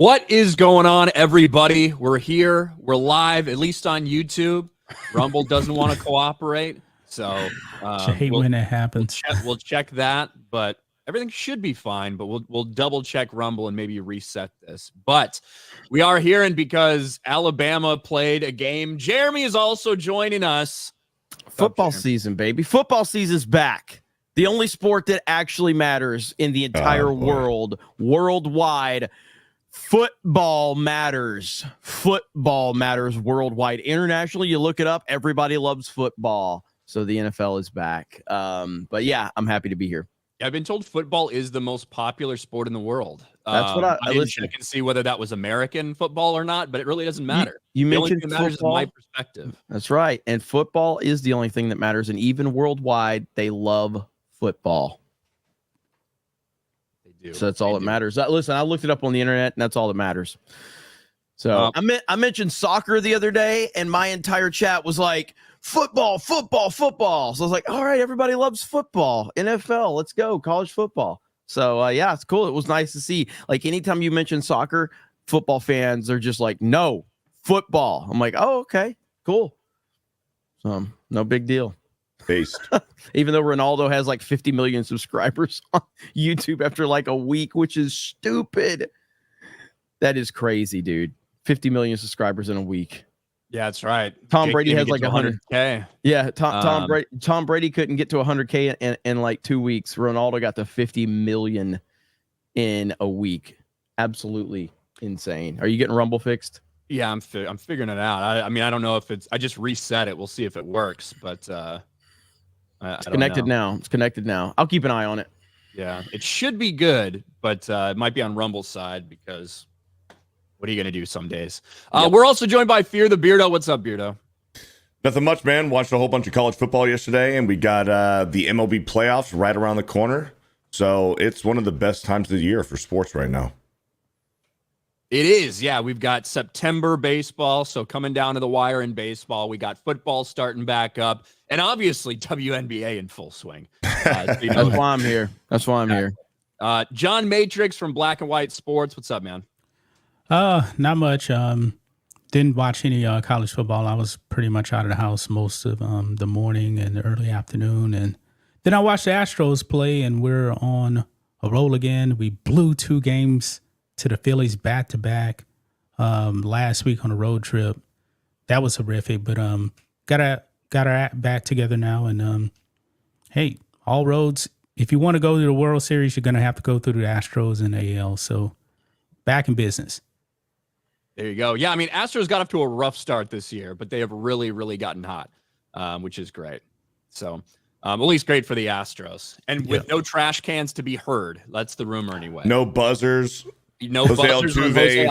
What is going on, everybody? We're here. We're live, at least on YouTube. Rumble doesn't want to cooperate, so I hate when that happens. We'll check that, but everything should be fine. But we'll double check Rumble and maybe reset this. But we are here, and because Alabama played a game, Jeremy is also joining us. Football season, baby. Football season's back. The only sport that actually matters in the entire world, worldwide. Football matters. Football matters worldwide. Internationally, you look it up, everybody loves football. So the NFL is back. But yeah, I'm happy to be here. I've been told football is the most popular sport in the world. That's what I didn't check and see whether that was American football or not, but it really doesn't matter. You the mentioned only thing that matters football. is my perspective. That's right. And football is the only thing that matters. And even worldwide, they love football. So that's all that matters. Listen, I looked it up on the internet, and that's all that matters. So I mentioned soccer the other day, and my entire chat was like, football, football, football. So I was like, all right, everybody loves football. NFL, let's go, college football. So, yeah, it's cool. It was nice to see. Like, anytime you mention soccer, football fans are just like, no, football. I'm like, oh, okay, cool. So, no big deal. Based. Even though Ronaldo has like 50 million subscribers on YouTube after like a week, which is stupid. That is crazy, dude. 50 million subscribers in a week. Yeah, that's right. Tom Brady has like 100K. Yeah, Tom Brady couldn't get to 100K in like 2 weeks. Ronaldo got to 50 million in a week. Absolutely insane. Are you getting Rumble fixed? Yeah, I'm figuring it out. I mean, I don't know if it's. I just reset it. We'll see if it works. But it's connected now. It's connected now. I'll keep an eye on it. Yeah, it should be good, but it might be on Rumble's side because what are you going to do some days? We're also joined by Fear the Beardo. What's up, Beardo? Nothing much, man. Watched a whole bunch of college football yesterday, and we got the MLB playoffs right around the corner. So it's one of the best times of the year for sports right now. It is, yeah. We've got September baseball, so coming down to the wire in baseball. We got football starting back up, and obviously WNBA in full swing. That's why I'm here. That's why I'm here. John Matrix from Black and White Sports. What's up, man? Not much. Didn't watch any college football. I was pretty much out of the house most of the morning and the early afternoon, and then I watched the Astros play, and we're on a roll again. We blew 2 games to the Phillies back-to-back last week on a road trip. That was horrific, but got our act back together now. And hey, all roads, if you want to go to the World Series, you're going to have to go through the Astros and AL. So back in business. There you go. Yeah, I mean, Astros got off to a rough start this year, but they have really, really gotten hot, which is great. So at least great for the Astros. And with no trash cans to be heard. That's the rumor anyway. No buzzers. No buzzers. Jose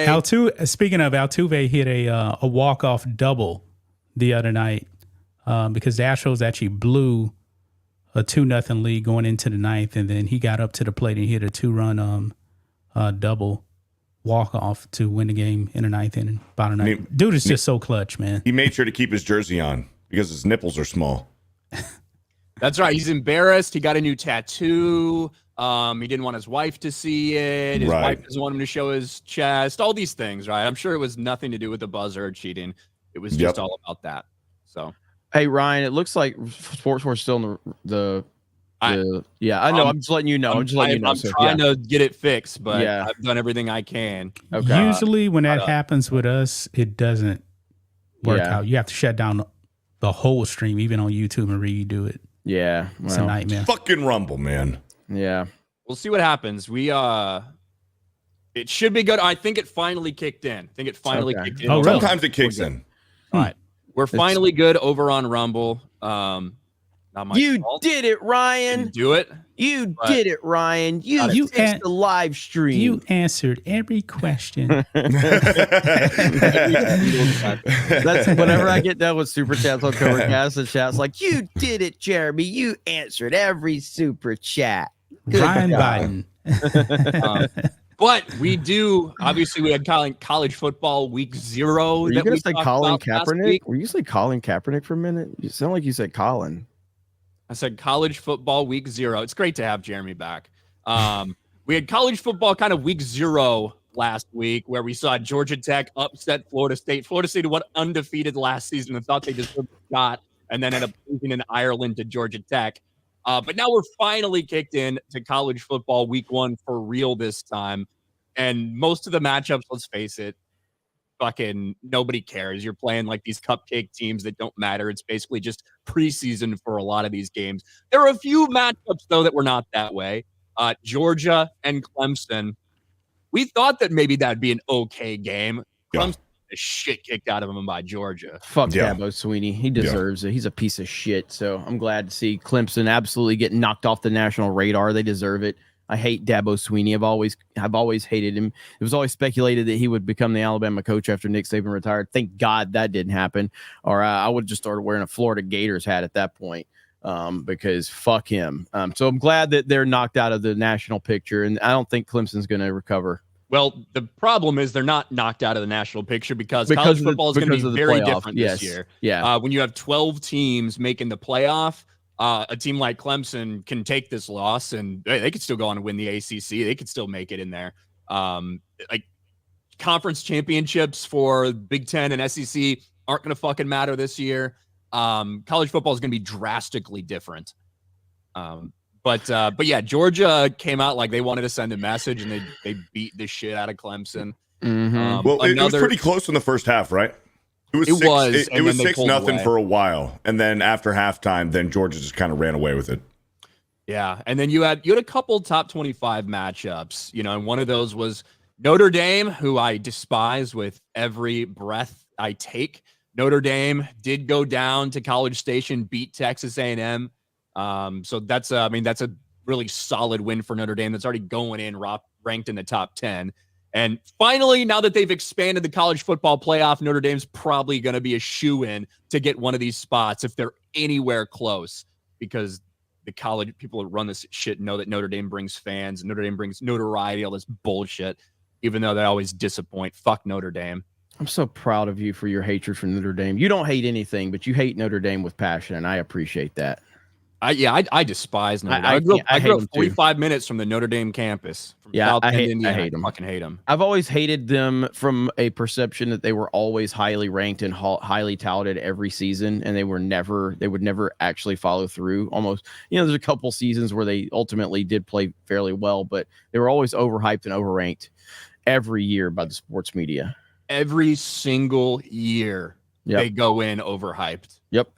Altuve. Speaking of, Altuve hit a walk-off double the other night because the Astros actually blew a 2-0 lead going into the 9th, and then he got up to the plate and hit a 2-run double walk-off to win the game in the 9th inning. Dude is just so clutch, man. He made sure to keep his jersey on because his nipples are small. That's right. He's embarrassed. He got a new tattoo. He didn't want his wife to see it. His wife doesn't want him to show his chest. All these things, right? I'm sure it was nothing to do with the buzzer or cheating. It was just all about that. So, hey Ryan, it looks like Sports Wars still in the yeah. I know. I'm just letting you know. I'm trying to get it fixed, but I've done everything I can. Okay. Usually, when that happens with us, it doesn't work out. You have to shut down the whole stream, even on YouTube, and redo it. Yeah, it's a nightmare. Fucking Rumble, man. Yeah, we'll see what happens. It should be good. I think it finally kicked in. Kicked in. Oh, really? Sometimes it kicks in. All right, we're finally good over on Rumble. Not my fault. Did it, Ryan. Didn't do it. You did it, Ryan. You fixed the live stream. You answered every question. That's whenever I get done with super chats on Covercast, the chat's like, "You did it, Jeremy. You answered every super chat." Good Ryan Biden. But we do. Obviously, we had college football week 0. Were you going to say Colin Kaepernick? Were you say Colin Kaepernick for a minute? You sound like you said Colin. I said college football week 0. It's great to have Jeremy back. We had college football kind of week 0 last week where we saw Georgia Tech upset Florida State. Florida State went undefeated last season and thought they deserved a shot, and then ended up losing in Ireland to Georgia Tech. But now we're finally kicked in to college football week 1 for real this time. And most of the matchups, let's face it, fucking nobody cares. You're playing like these cupcake teams that don't matter. It's basically just preseason for a lot of these games. There are a few matchups, though, that were not that way. Georgia and Clemson. We thought that maybe that'd be an okay game. Clemson the shit kicked out of him by Georgia. Fuck Dabo Swinney. He deserves it. He's a piece of shit. So I'm glad to see Clemson absolutely get knocked off the national radar. They deserve it. I hate Dabo Swinney. I've always hated him. It was always speculated that he would become the Alabama coach after Nick Saban retired. Thank God that didn't happen. Or I would have just started wearing a Florida Gators hat at that point. Because fuck him. So I'm glad that they're knocked out of the national picture, and I don't think Clemson's going to recover. Well, the problem is they're not knocked out of the national picture because college football is going to be very different this year. Yeah. When you have 12 teams making the playoff, a team like Clemson can take this loss and they could still go on and win the ACC. They could still make it in there. Like conference championships for Big Ten and SEC aren't going to fucking matter this year. College football is going to be drastically different. But yeah, Georgia came out like they wanted to send a message, and they beat the shit out of Clemson. Mm-hmm. Well, it was pretty close in the first half, right? It was 6-0 for a while, and then after halftime, then Georgia just kind of ran away with it. Yeah, and then you had a couple top 25 matchups, and one of those was Notre Dame, who I despise with every breath I take. Notre Dame did go down to College Station, beat Texas A&M. So that's a really solid win for Notre Dame. That's already going in ranked in the top 10. And finally, now that they've expanded the college football playoff, Notre Dame's probably going to be a shoo-in to get one of these spots if they're anywhere close, because the college people that run this shit know that Notre Dame brings fans, Notre Dame brings notoriety, all this bullshit, even though they always disappoint. Fuck Notre Dame. I'm so proud of you for your hatred for Notre Dame. You don't hate anything, but you hate Notre Dame with passion, and I appreciate that. I despise Notre Dame. I grew up 45 minutes from the Notre Dame campus. I hate them. I fucking hate them. I've always hated them from a perception that they were always highly ranked and highly touted every season, and they would never actually follow through. Almost, there's a couple seasons where they ultimately did play fairly well, but they were always overhyped and overranked every year by the sports media. Every single year, they go in overhyped. Yep.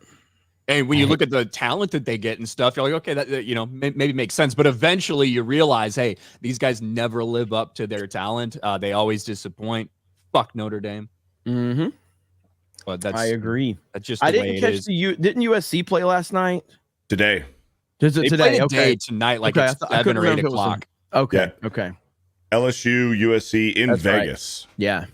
And when you look at the talent that they get and stuff, you're like, okay, that maybe makes sense. But eventually you realize, hey, these guys never live up to their talent. They always disappoint. Fuck Notre Dame. Mm-hmm. But I agree. That's just the way it is. Didn't USC play last night? Today. Is it they today? Okay. Tonight, like it's 7 or 8 o'clock. Okay. Okay. LSU, USC in That's Vegas. Right. Yeah.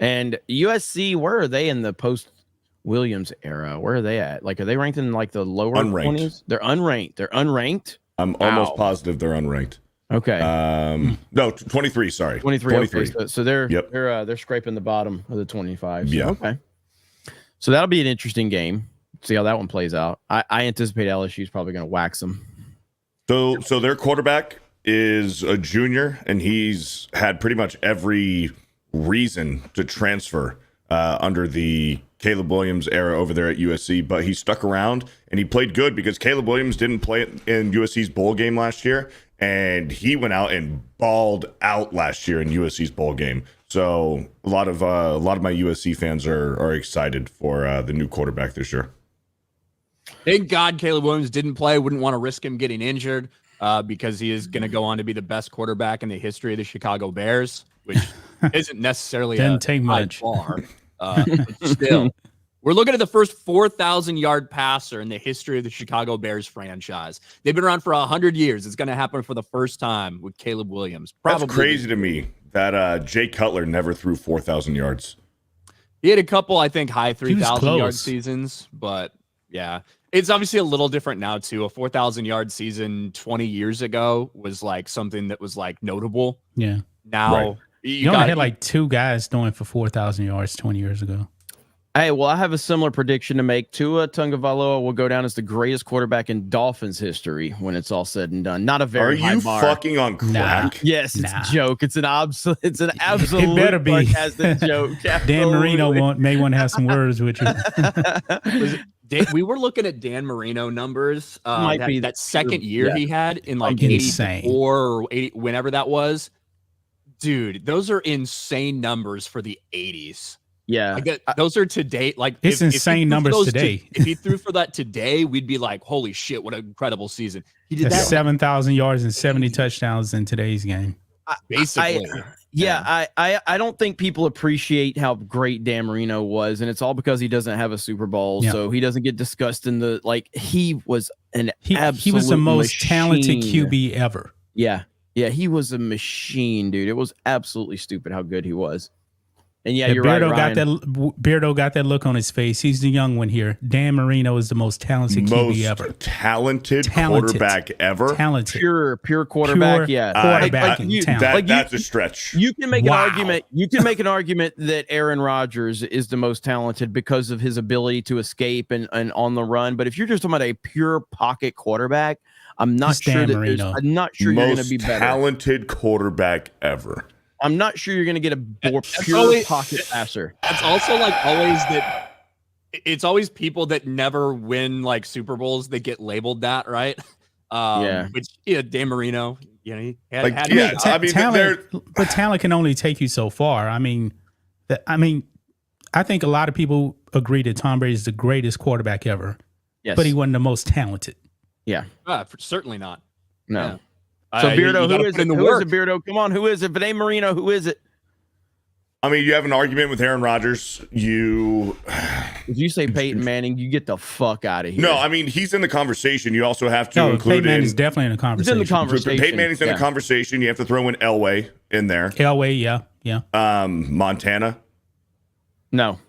And USC, where are they in the post-Williams era? Where are they at? Like, are they ranked in like the lower 20s? They're unranked. I'm almost positive they're unranked. Okay. No, 23. Sorry, 23. Okay. So they're scraping the bottom of the 25. So, yeah. Okay. So that'll be an interesting game. See how that one plays out. I anticipate LSU is probably going to wax them. So their quarterback is a junior, and he's had pretty much every reason to transfer under the Caleb Williams era over there at USC, but he stuck around and he played good because Caleb Williams didn't play in USC's bowl game last year, and he went out and balled out last year in USC's bowl game. So a lot of my USC fans are excited for the new quarterback this year. Thank God Caleb Williams didn't play. Wouldn't want to risk him getting injured because he is going to go on to be the best quarterback in the history of the Chicago Bears, which isn't necessarily Didn't take much. Bar. Still, we're looking at the first 4,000-yard passer in the history of the Chicago Bears franchise. They've been around for 100 years. It's going to happen for the first time with Caleb Williams. That's crazy to me that Jay Cutler never threw 4,000 yards. He had a couple, I think, high 3,000-yard seasons, but yeah. It's obviously a little different now, too. A 4,000-yard season 20 years ago was like something that was like notable. Yeah. Now, you only had like 2 guys doing for 4,000 yards 20 years ago. Hey, well, I have a similar prediction to make. Tua Tagovailoa will go down as the greatest quarterback in Dolphins history when it's all said and done. Not a very high bar. Are you fucking on crack? Yes, it's a joke. It's an absolute. It's an absolute. It better be. Joke. Dan Marino may want to have some words with you. We were looking at Dan Marino numbers. That second year he had in like insane. 84 or 80, whenever that was. Dude, those are insane numbers for the 80s. Yeah, those are today. Like it's insane numbers today. If he threw for that today, we'd be like, "Holy shit, what an incredible season!" He did that 7,000 yards and 70 touchdowns in today's game. Basically, I don't think people appreciate how great Dan Marino was, and it's all because he doesn't have a Super Bowl, so he doesn't get discussed in the like. He was he was the most talented QB ever. Yeah, he was a machine, dude. It was absolutely stupid how good he was. And yeah, you're Beardo right, Ryan. Beardo got that look on his face. He's the young one here. Dan Marino is the most talented QB ever. Talented quarterback ever. Talented. Pure quarterback. Quarterback. That's a stretch. You can make an argument. You can make an argument that Aaron Rodgers is the most talented because of his ability to escape and on the run. But if you're just talking about a pure pocket quarterback, I'm not sure you're going to be better. Talented quarterback ever. I'm not sure you're going to get a more pure pocket passer. That's also like always that. It's always people that never win like Super Bowls that get labeled that, right? Which Dan Marino, he had talent, but talent can only take you so far. I think a lot of people agree that Tom Brady is the greatest quarterback ever. Yes, but he wasn't the most talented. Yeah, certainly not. No. Yeah. So Beardo, who is it? Who is it, Beardo? Come on, who is it? If it ain't Marino, who is it? I mean, you have an argument with Aaron Rodgers. If you say Peyton Manning, you get the fuck out of here. No, I mean, he's in the conversation. You also have to include Peyton Manning's definitely in the conversation. He's in the conversation. Peyton Manning's in the conversation. You have to throw in Elway in there. Elway, yeah. Montana. No.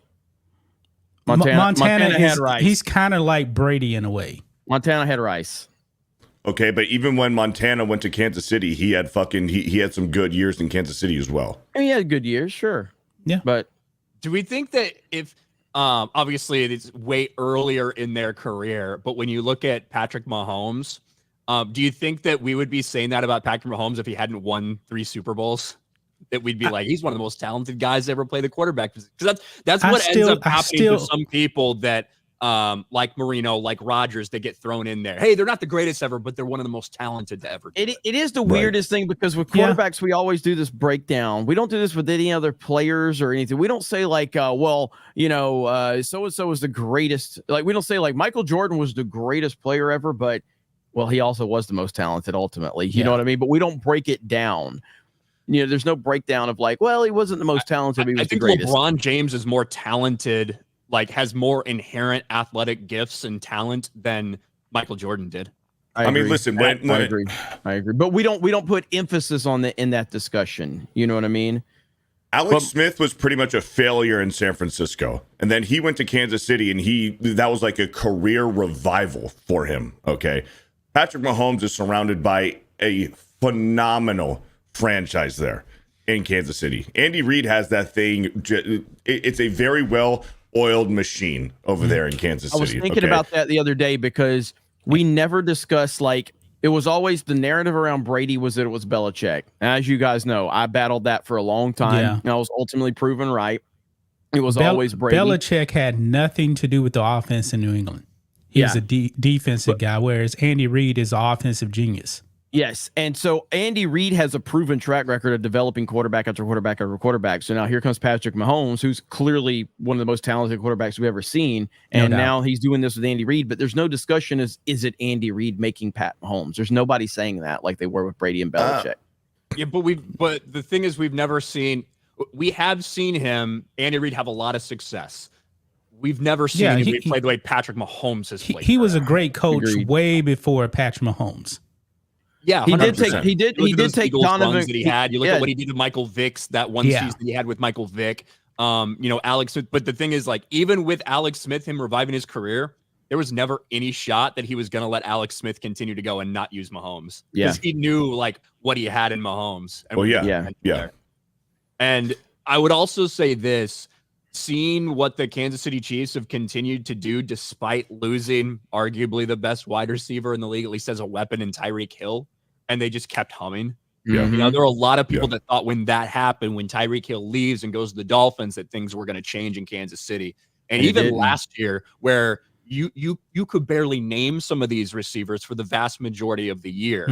Montana had Rice. He's kind of like Brady in a way. Montana had Rice. Okay, but even when Montana went to Kansas City, he had he had some good years in Kansas City as well. I mean, he had good years, sure. Yeah. But do we think that if obviously it's way earlier in their career, but when you look at Patrick Mahomes, do you think that we would be saying that about Patrick Mahomes if he hadn't won 3 Super Bowls? That we'd be like, he's one of the most talented guys to ever play the quarterback. Because that's what ends up happening to some people that like Marino, like Rodgers, they get thrown in there. Hey, they're not the greatest ever, but they're one of the most talented to ever. It is the weirdest thing because with quarterbacks, we always do this breakdown. We don't do this with any other players or anything. We don't say like, so-and-so is the greatest. Like, we don't say like Michael Jordan was the greatest player ever, but he also was the most talented ultimately. You know what I mean? But we don't break it down. There's no breakdown of like, he wasn't the most talented. He was the greatest. LeBron James is more talented, like has more inherent athletic gifts and talent than Michael Jordan did. I mean, listen, I agree. But we don't put emphasis on in that discussion. You know what I mean? Alex Smith was pretty much a failure in San Francisco. And then he went to Kansas City and that was like a career revival for him. Okay. Patrick Mahomes is surrounded by a phenomenal franchise there in Kansas City. Andy Reid has that thing. It's a very well-oiled machine over there in Kansas City. I was thinking about that the other day because we never discussed, like, it was always the narrative around Brady was that it was Belichick. As you guys know, I battled that for a long time. And I was ultimately proven right. It was always Brady. Belichick had nothing to do with the offense in New England. He was a defensive guy, whereas Andy Reid is an offensive genius. Yes, and so Andy Reid has a proven track record of developing quarterback after quarterback after quarterback. So now here comes Patrick Mahomes, who's clearly one of the most talented quarterbacks we've ever seen, and now he's doing this with Andy Reid. But there's no discussion is it Andy Reid making Pat Mahomes? There's nobody saying that like they were with Brady and Belichick. But the thing is, we have seen him, Andy Reid, have a lot of success. We've never seen him play the way Patrick Mahomes has played. He was a great coach way before Patrick Mahomes. Yeah, 100%. He did take Donovan that he had. You look at what he did to Michael Vick's that one season he had with Michael Vick. Alex Smith. But the thing is, like, even with Alex Smith, him reviving his career, there was never any shot that he was going to let Alex Smith continue to go and not use Mahomes. Because he knew like what he had in Mahomes. And And I would also say this. seeing what the Kansas City Chiefs have continued to do despite losing arguably the best wide receiver in the league, at least as a weapon, in Tyreek Hill, and they just kept humming. Yeah. You know, there are a lot of people that thought when that happened, when Tyreek Hill leaves and goes to the Dolphins, that things were going to change in Kansas City. And even last year, where you could barely name some of these receivers for the vast majority of the year,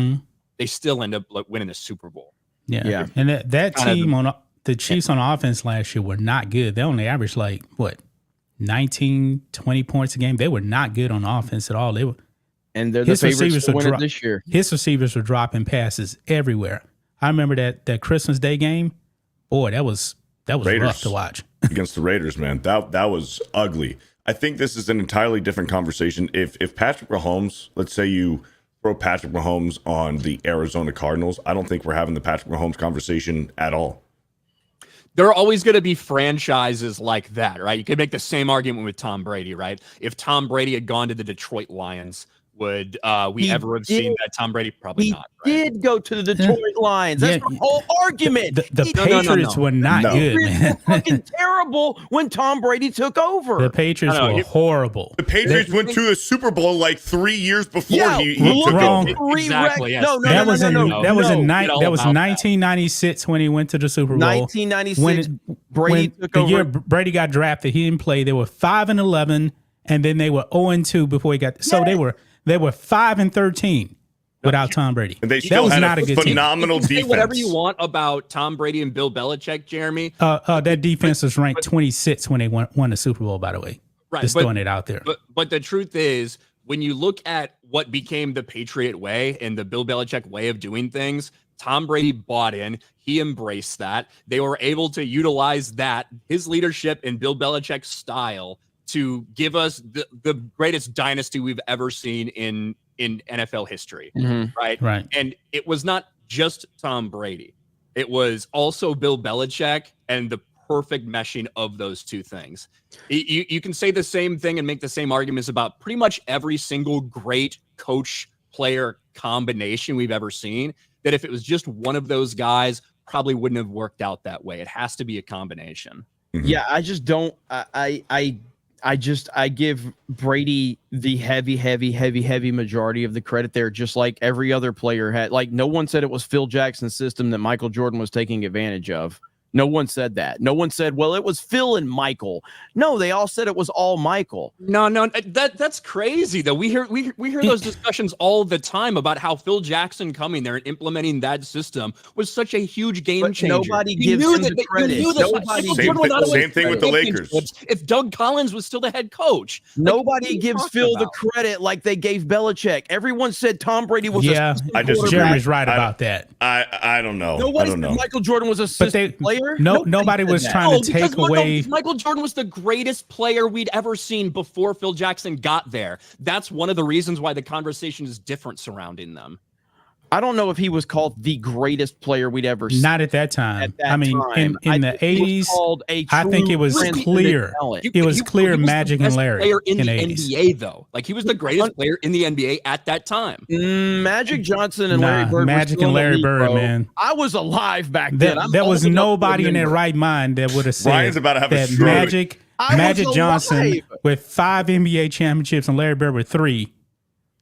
they still end up winning a Super Bowl. Yeah. And that team on the Chiefs on offense last year were not good. They only averaged 19, 20 points a game. They were not good on offense at all. They were, and they're the favorites to win it this year. His receivers were dropping passes everywhere. I remember that Christmas Day game. Boy, that was Raiders rough to watch. Against the Raiders, man. That was ugly. I think this is an entirely different conversation. If Patrick Mahomes, let's say you throw Patrick Mahomes on the Arizona Cardinals, I don't think we're having the Patrick Mahomes conversation at all. There are always going to be franchises like that, right? You could make the same argument with Tom Brady, right? If Tom Brady had gone to the Detroit Lions, would we ever have seen that? Tom Brady? Probably not. Right? He did go to the Detroit Lions. That's the whole argument. The Patriots were not good, man. Fucking terrible when Tom Brady took over. The Patriots were horrible. The Patriots went to a Super Bowl 3 years before he took wrong. over. Exactly. Yes. That was 1996 when he went to the Super Bowl. 1996. Brady took over. The year Brady got drafted, he didn't play. They were 5-11, and then they were 0-2 before he got. So they were 5-13 without Tom Brady. And they still had not a good phenomenal team. defense. Say whatever you want about Tom Brady and Bill Belichick, Jeremy. That defense was ranked 26 when they won the Super Bowl, by the way. Right. Just throwing it out there. But the truth is, when you look at what became the Patriot way and the Bill Belichick way of doing things, Tom Brady bought in. He embraced that. They were able to utilize that, his leadership and Bill Belichick's style, to give us the greatest dynasty we've ever seen in NFL history, right? And it was not just Tom Brady. It was also Bill Belichick and the perfect meshing of those two things. You can say the same thing and make the same arguments about pretty much every single great coach-player combination we've ever seen, that if it was just one of those guys, probably wouldn't have worked out that way. It has to be a combination. Yeah, I just don't. I give Brady the heavy majority of the credit there, just like every other player had. No one said it was Phil Jackson's system that Michael Jordan was taking advantage of. No one said that. No one said, well, it was Phil and Michael. No, they all said it was all Michael. No, that's crazy though. We hear those discussions all the time about how Phil Jackson coming there and implementing that system was such a huge game changer. Nobody gives him the credit. Same thing with the Lakers. If Doug Collins was still the head coach, nobody gives Phil the credit like they gave Belichick. Everyone said Tom Brady was. Yeah, Jeremy's right about that. I don't know. Nobody said Michael Jordan was a system player. Nobody was trying to take away. Michael Jordan was the greatest player we'd ever seen before Phil Jackson got there. That's one of the reasons why the conversation is different surrounding them. I don't know if he was called the greatest player we'd ever seen. Not at that time. In the 80s, I think it was clear. It was clear Magic and Larry player in the NBA, though. He was the greatest player in the NBA at that time. Magic Johnson and Larry Bird. Magic and Larry Bird, man. I was alive back then. There was nobody in their right mind that would have said Ryan's about to have that a stroke. Magic Johnson with 5 NBA championships and Larry Bird with 3.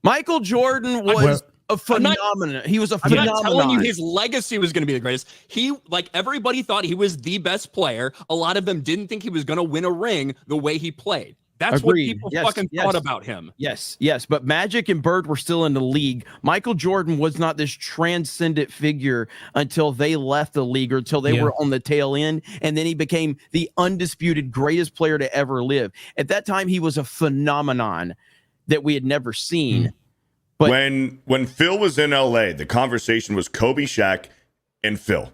Michael Jordan was a phenomenon. He was a phenomenon. I'm not telling you his legacy was going to be the greatest. He, everybody thought he was the best player. A lot of them didn't think he was going to win a ring the way he played. That's what people thought about him. Yes. But Magic and Bird were still in the league. Michael Jordan was not this transcendent figure until they left the league or until they were on the tail end. And then he became the undisputed greatest player to ever live. At that time, he was a phenomenon that we had never seen. But when Phil was in LA, the conversation was Kobe, Shaq, and Phil.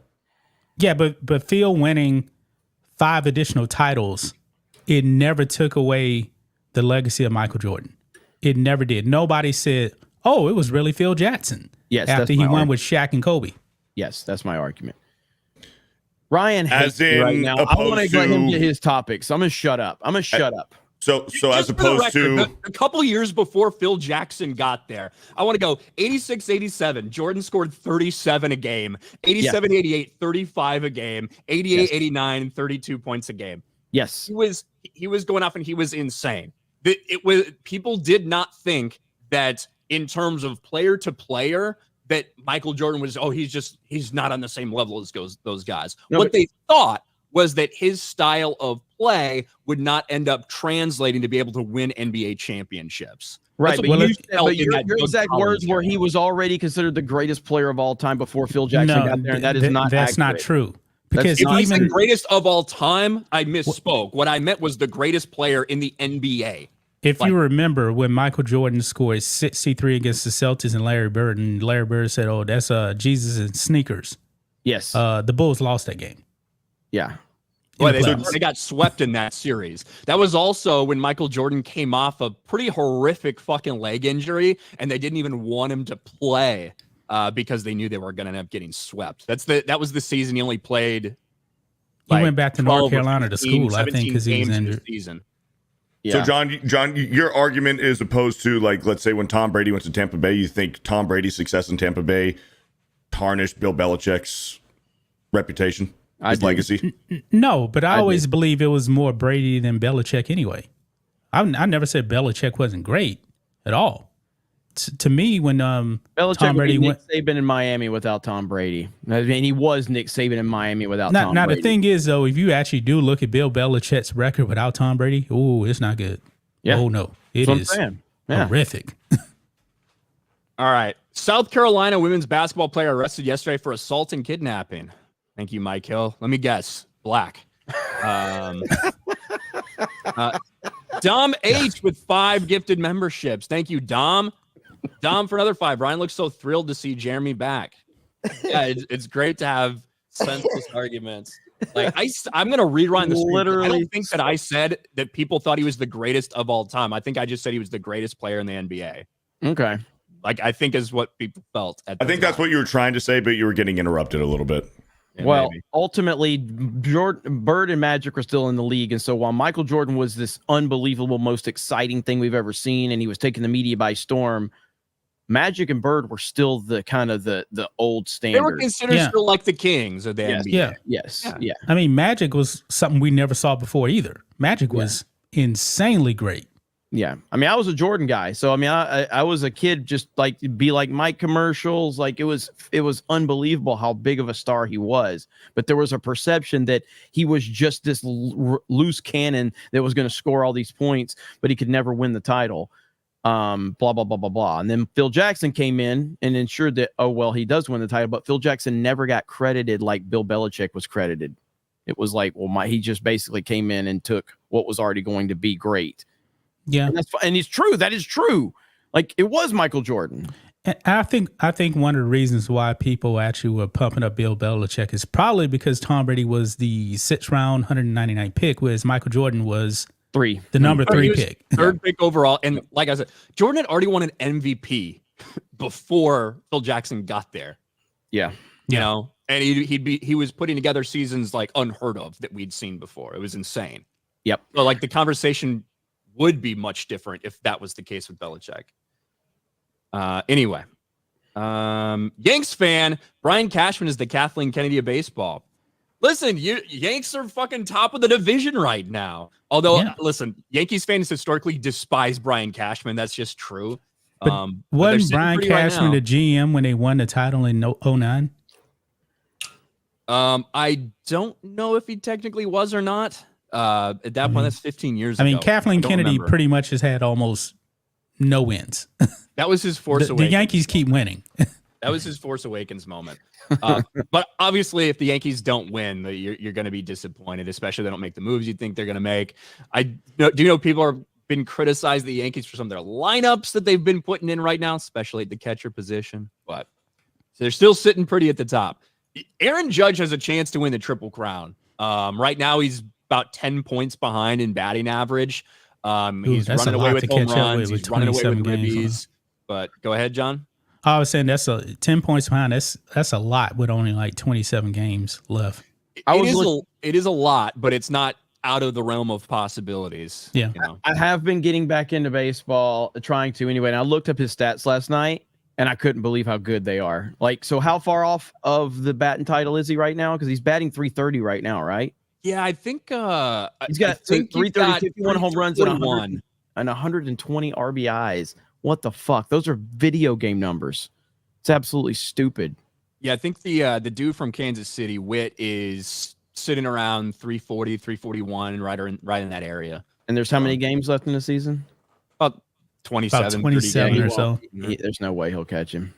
Yeah, but Phil winning 5 additional titles, it never took away the legacy of Michael Jordan. It never did. Nobody said, "Oh, it was really Phil Jackson." Yes, after he won with Shaq and Kobe. Yes, that's my argument. Ryan hates me right now. I want to let him get his topics. I'm gonna shut up. So as opposed to a couple years before Phil Jackson got there, I want to go 86-87. Jordan scored 37 a game. 87-88, 35 a game. 88-89, 32 points a game. Yes. He was going off and he was insane. People did not think that in terms of player to player that Michael Jordan was, he's not on the same level as those guys. No, what they thought was that his style of play would not end up translating to be able to win NBA championships. Right, but your exact words were he was already considered the greatest player of all time before Phil Jackson got there, and that is not that's accurate. not true. Because if I said greatest of all time, I misspoke. What I meant was the greatest player in the NBA. If you remember when Michael Jordan scored 63 against the Celtics and Larry Bird said, "Oh, that's Jesus and sneakers." Yes. The Bulls lost that game. Yeah. Well, they got swept in that series. That was also when Michael Jordan came off a pretty horrific fucking leg injury, and they didn't even want him to play because they knew they were going to end up getting swept. That was the season he only played. He went back to North Carolina to school, I think, because he was injured. Season. Yeah. So, John, your argument is opposed to, like, let's say when Tom Brady went to Tampa Bay, you think Tom Brady's success in Tampa Bay tarnished Bill Belichick's reputation? His legacy? No, but I always believe it was more Brady than Belichick anyway. I never said Belichick wasn't great at all. To me, when Belichick Tom Brady Nick Saban in Miami without Tom Brady. I mean, he was Nick Saban in Miami without Tom Brady. Now, the thing is, though, if you actually do look at Bill Belichick's record without Tom Brady, it's not good. Yeah. Oh, no. It is horrific. All right. South Carolina women's basketball player arrested yesterday for assault and kidnapping. Thank you, Mike Hill. Let me guess. Black. Dom H with 5 gifted memberships. Thank you, Dom. Dom for another 5. Ryan looks so thrilled to see Jeremy back. Yeah, it's great to have senseless arguments. Like I'm gonna rewind the stream. Literally, I don't think that I said that people thought he was the greatest of all time. I think I just said he was the greatest player in the NBA. Okay. Like I think is what people felt. I think that's what you were trying to say, but you were getting interrupted a little bit. Yeah, well, ultimately, Bird and Magic are still in the league. And so while Michael Jordan was this unbelievable, most exciting thing we've ever seen, and he was taking the media by storm, Magic and Bird were still the kind of the old standard. They were considered still like the kings of the NBA. Yeah. I mean, Magic was something we never saw before either. Magic was insanely great. Yeah. I mean, I was a Jordan guy. So, I mean, I was a kid, just like be like Mike commercials. Like it was unbelievable how big of a star he was. But there was a perception that he was just this loose cannon that was going to score all these points, but he could never win the title. Blah, blah, blah, blah, blah. And then Phil Jackson came in and ensured that, he does win the title. But Phil Jackson never got credited like Bill Belichick was credited. It was like, he just basically came in and took what was already going to be great. Yeah, and it's true. That is true. Like it was Michael Jordan. And I think one of the reasons why people actually were pumping up Bill Belichick is probably because Tom Brady was the 6th round, 199 pick, whereas Michael Jordan was the number 3 pick, 3rd pick overall. And like I said, Jordan had already won an MVP before Phil Jackson got there. Yeah, you know, and he was putting together seasons like unheard of that we'd seen before. It was insane. Yep. So like the conversation would be much different if that was the case with Belichick. Anyway, Yanks fan, Brian Cashman is the Kathleen Kennedy of baseball. Listen, Yanks are fucking top of the division right now. Although, listen, Yankees fans historically despise Brian Cashman. That's just true. But wasn't Brian Cashman the GM when they won the title in 2009? I don't know if he technically was or not. At that point, that's 15 years ago. I mean, Kathleen Kennedy pretty much has had almost no wins. That was his Force Awakens. The Yankees keep winning. That was his Force Awakens moment. But obviously, if the Yankees don't win, you're going to be disappointed, especially if they don't make the moves you think they're going to make. People have been criticizing the Yankees for some of their lineups that they've been putting in right now, especially at the catcher position. But so they're still sitting pretty at the top. Aaron Judge has a chance to win the Triple Crown. Right now, he's about 10 points behind in batting average. He's running away with home runs. He's running away with ribbies. But go ahead, John. I was saying that's 10 points behind. That's a lot with only like 27 games left. It is a lot, but it's not out of the realm of possibilities. Yeah. I have been getting back into baseball, trying to anyway. And I looked up his stats last night, and I couldn't believe how good they are. Like, so how far off of the batting title is he right now? Because he's batting .330 right now, right? Yeah, I think he's got 330, 51 home runs and 120 RBIs. What the fuck? Those are video game numbers. It's absolutely stupid. Yeah, I think the dude from Kansas City, Witt, is sitting around 340, 341, right in that area. And there's how many games left in the season? About 27, about 27 or so. There's no way he'll catch him.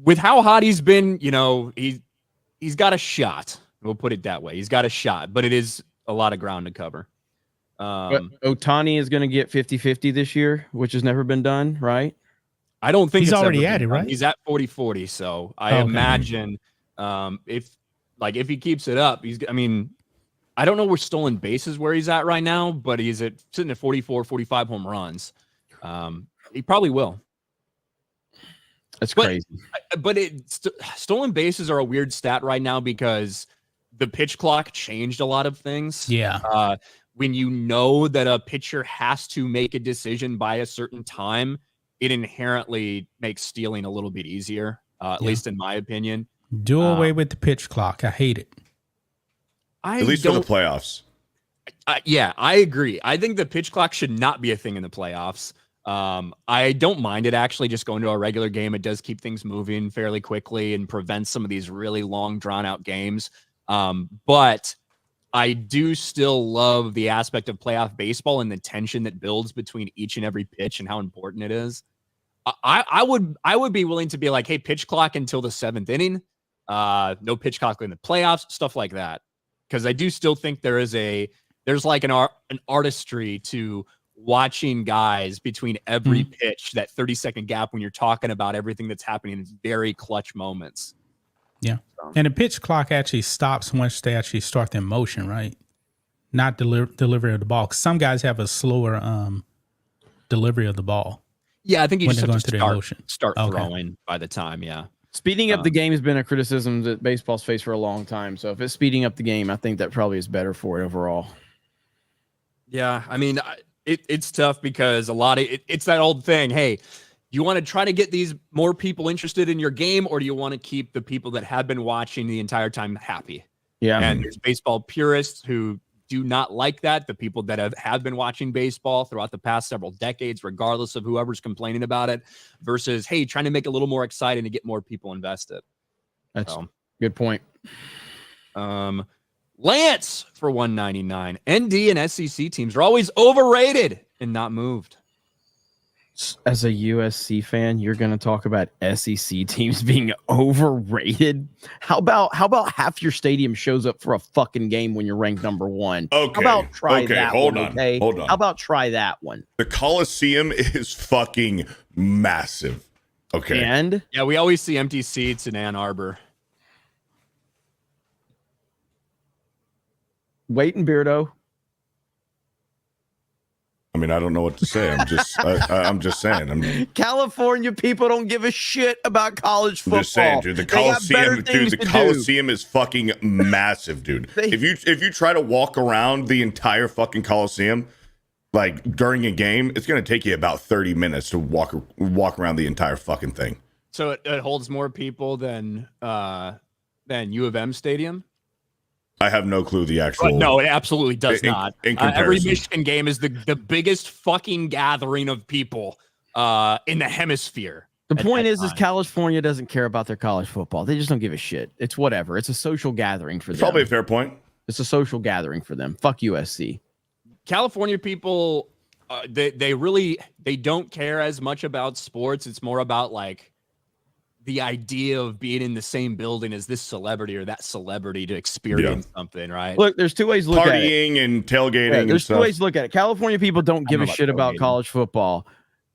With how hot he's been, he's got a shot. We'll put it that way. He's got a shot, but it is a lot of ground to cover. But Otani is going to get 50-50 this year, which has never been done, right? I don't think he's already at it, right? He's at 40-40. So I imagine if he keeps it up, I don't know where stolen bases where he's at right now, but he's sitting at 44, 45 home runs. He probably will. That's crazy. But stolen bases are a weird stat right now because the pitch clock changed a lot of things. Yeah. When you know that a pitcher has to make a decision by a certain time, it inherently makes stealing a little bit easier, at least in my opinion. Do away with the pitch clock. I hate it. At least for the playoffs. Yeah, I agree. I think the pitch clock should not be a thing in the playoffs. I don't mind it actually just going to a regular game. It does keep things moving fairly quickly and prevents some of these really long, drawn out games. But I do still love the aspect of playoff baseball and the tension that builds between each and every pitch and how important it is. I would be willing to be like, hey, pitch clock until the 7th inning. No pitch clock in the playoffs, stuff like that. Because I do still think there's like an artistry to watching guys between every pitch, that 30-second gap when you're talking about everything that's happening in very clutch moments. Yeah. And the pitch clock actually stops once they actually start their motion, right? Not delivery of the ball. 'Cause some guys have a slower delivery of the ball. Yeah, I think you just have to start Okay. throwing by the time, yeah. Speeding up the game has been a criticism that baseball's faced for a long time. So if it's speeding up the game, I think that probably is better for it overall. Yeah, it's tough because it's that old thing. Hey, you want to try to get these more people interested in your game, or do you want to keep the people that have been watching the entire time happy? Yeah. And there's baseball purists who do not like that. The people that have been watching baseball throughout the past several decades, regardless of whoever's complaining about it, versus, hey, trying to make it a little more exciting to get more people invested. That's a good point. Lance for $1.99. ND and SEC teams are always overrated and not moved. As a USC fan, you're going to talk about SEC teams being overrated. How about half your stadium shows up for a fucking game when you're ranked number 1? Okay. How about try that hold one, on. okay? Hold on. How about try that one? The Coliseum is fucking massive. Okay. And yeah, we always see empty seats in Ann Arbor. Wait and Beardo. I don't know what to say. I'm just saying. California people don't give a shit about college football. I'm just saying, dude. The Coliseum is fucking massive, dude. If you try to walk around the entire fucking Coliseum, like during a game, it's gonna take you about 30 minutes to walk around the entire fucking thing. So it holds more people than U of M Stadium. I have no clue the actual. No, it absolutely does not. In comparison. Every Michigan game is the biggest fucking gathering of people in the hemisphere. The point is California doesn't care about their college football. They just don't give a shit. It's whatever. It's a social gathering for them. Probably a fair point. It's a social gathering for them. Fuck USC. California people, they don't care as much about sports. It's more about like the idea of being in the same building as this celebrity or that celebrity to experience something, right? Look, there's two ways to look at it. Partying and tailgating. Yeah, there's two ways to look at it. California people don't give a shit about college football.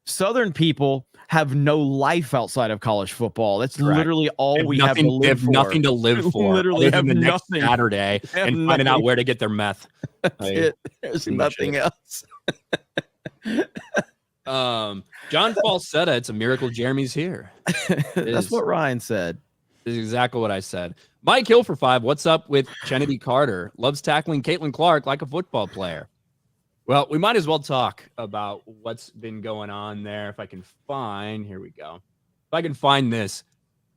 Southern people have no life outside of college football. That's literally all we have to live for. Nothing to live for. Literally have the nothing. Next Saturday and finding out where to get their meth. That's it. There's nothing else. John Falsetta, it's a miracle Jeremy's here. That's what Ryan said. This is exactly what I said. Mike Hill for 5. What's up with Kennedy Carter? Loves tackling Caitlin Clark like a football player. Well, we might as well talk about what's been going on there. If I can find, here we go. If I can find this.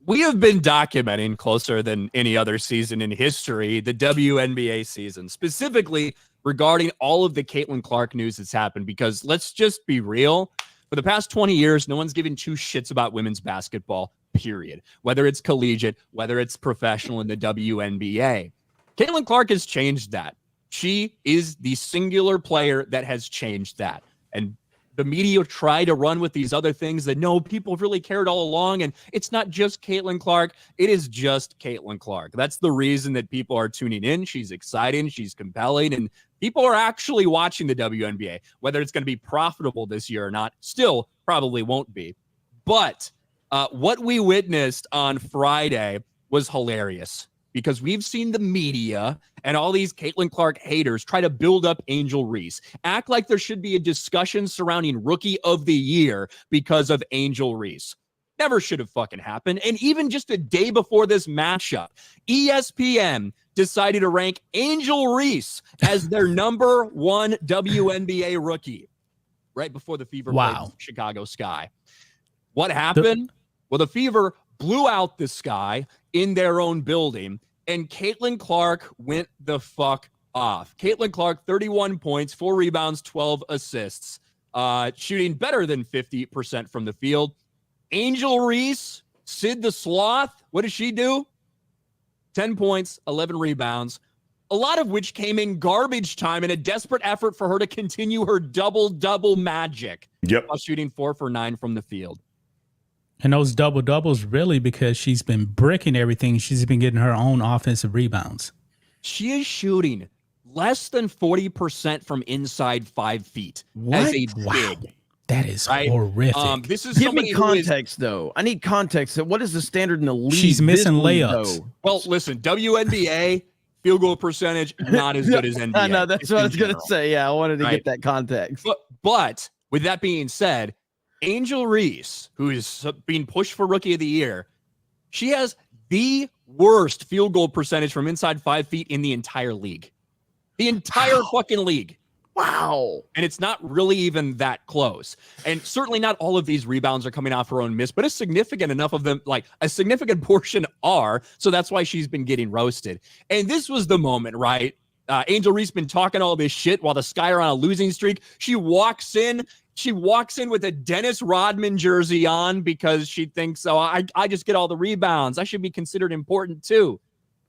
We have been documenting closer than any other season in history, the WNBA season, specifically regarding all of the Caitlin Clark news that's happened, because let's just be real. For the past 20 years, no one's given two shits about women's basketball, period. Whether it's collegiate, whether it's professional in the WNBA. Caitlin Clark has changed that. She is the singular player that has changed that. And the media try to run with these other things that no, people have really cared all along. And it's not just Caitlin Clark. It is just Caitlin Clark. That's the reason that people are tuning in. She's exciting. She's compelling. And people are actually watching the WNBA. Whether it's going to be profitable this year or not, still probably won't be. But what we witnessed on Friday was hilarious, because we've seen the media and all these Caitlin Clark haters try to build up Angel Reese, act like there should be a discussion surrounding Rookie of the Year because of Angel Reese. Never should have fucking happened. And even just a day before this matchup, ESPN decided to rank Angel Reese as their number one WNBA rookie right before the Fever played Chicago Sky. What happened? Well, the Fever blew out the Sky in their own building, and Caitlin Clark went the fuck off. Caitlin Clark, 31 points, 4 rebounds, 12 assists, shooting better than 50% from the field. Angel Reese, Sid the Sloth, what does she do? 10 points, 11 rebounds, a lot of which came in garbage time in a desperate effort for her to continue her double-double magic. Yep. While shooting 4 for 9 from the field. And those double-doubles really because she's been bricking everything. She's been getting her own offensive rebounds. She is shooting less than 40% from inside 5 feet. What? As a Wow. big. That is right? horrific. This is Give me context, though. I need context. What is the standard in the league? She's missing layups. Well, listen, WNBA field goal percentage, not as good as NBA. I know, that's what I was going to say. Yeah, I wanted to get that context. But with that being said, Angel Reese, who is being pushed for Rookie of the Year, she has the worst field goal percentage from inside 5 feet in the entire league. The entire fucking league. Wow. And it's not really even that close. And certainly not all of these rebounds are coming off her own miss, but a significant enough of them, like a significant portion are. So that's why she's been getting roasted. And this was the moment, right? Angel Reese been talking all this shit while the Sky are on a losing streak. She walks in with a Dennis Rodman jersey on because she thinks, oh, I just get all the rebounds. I should be considered important too.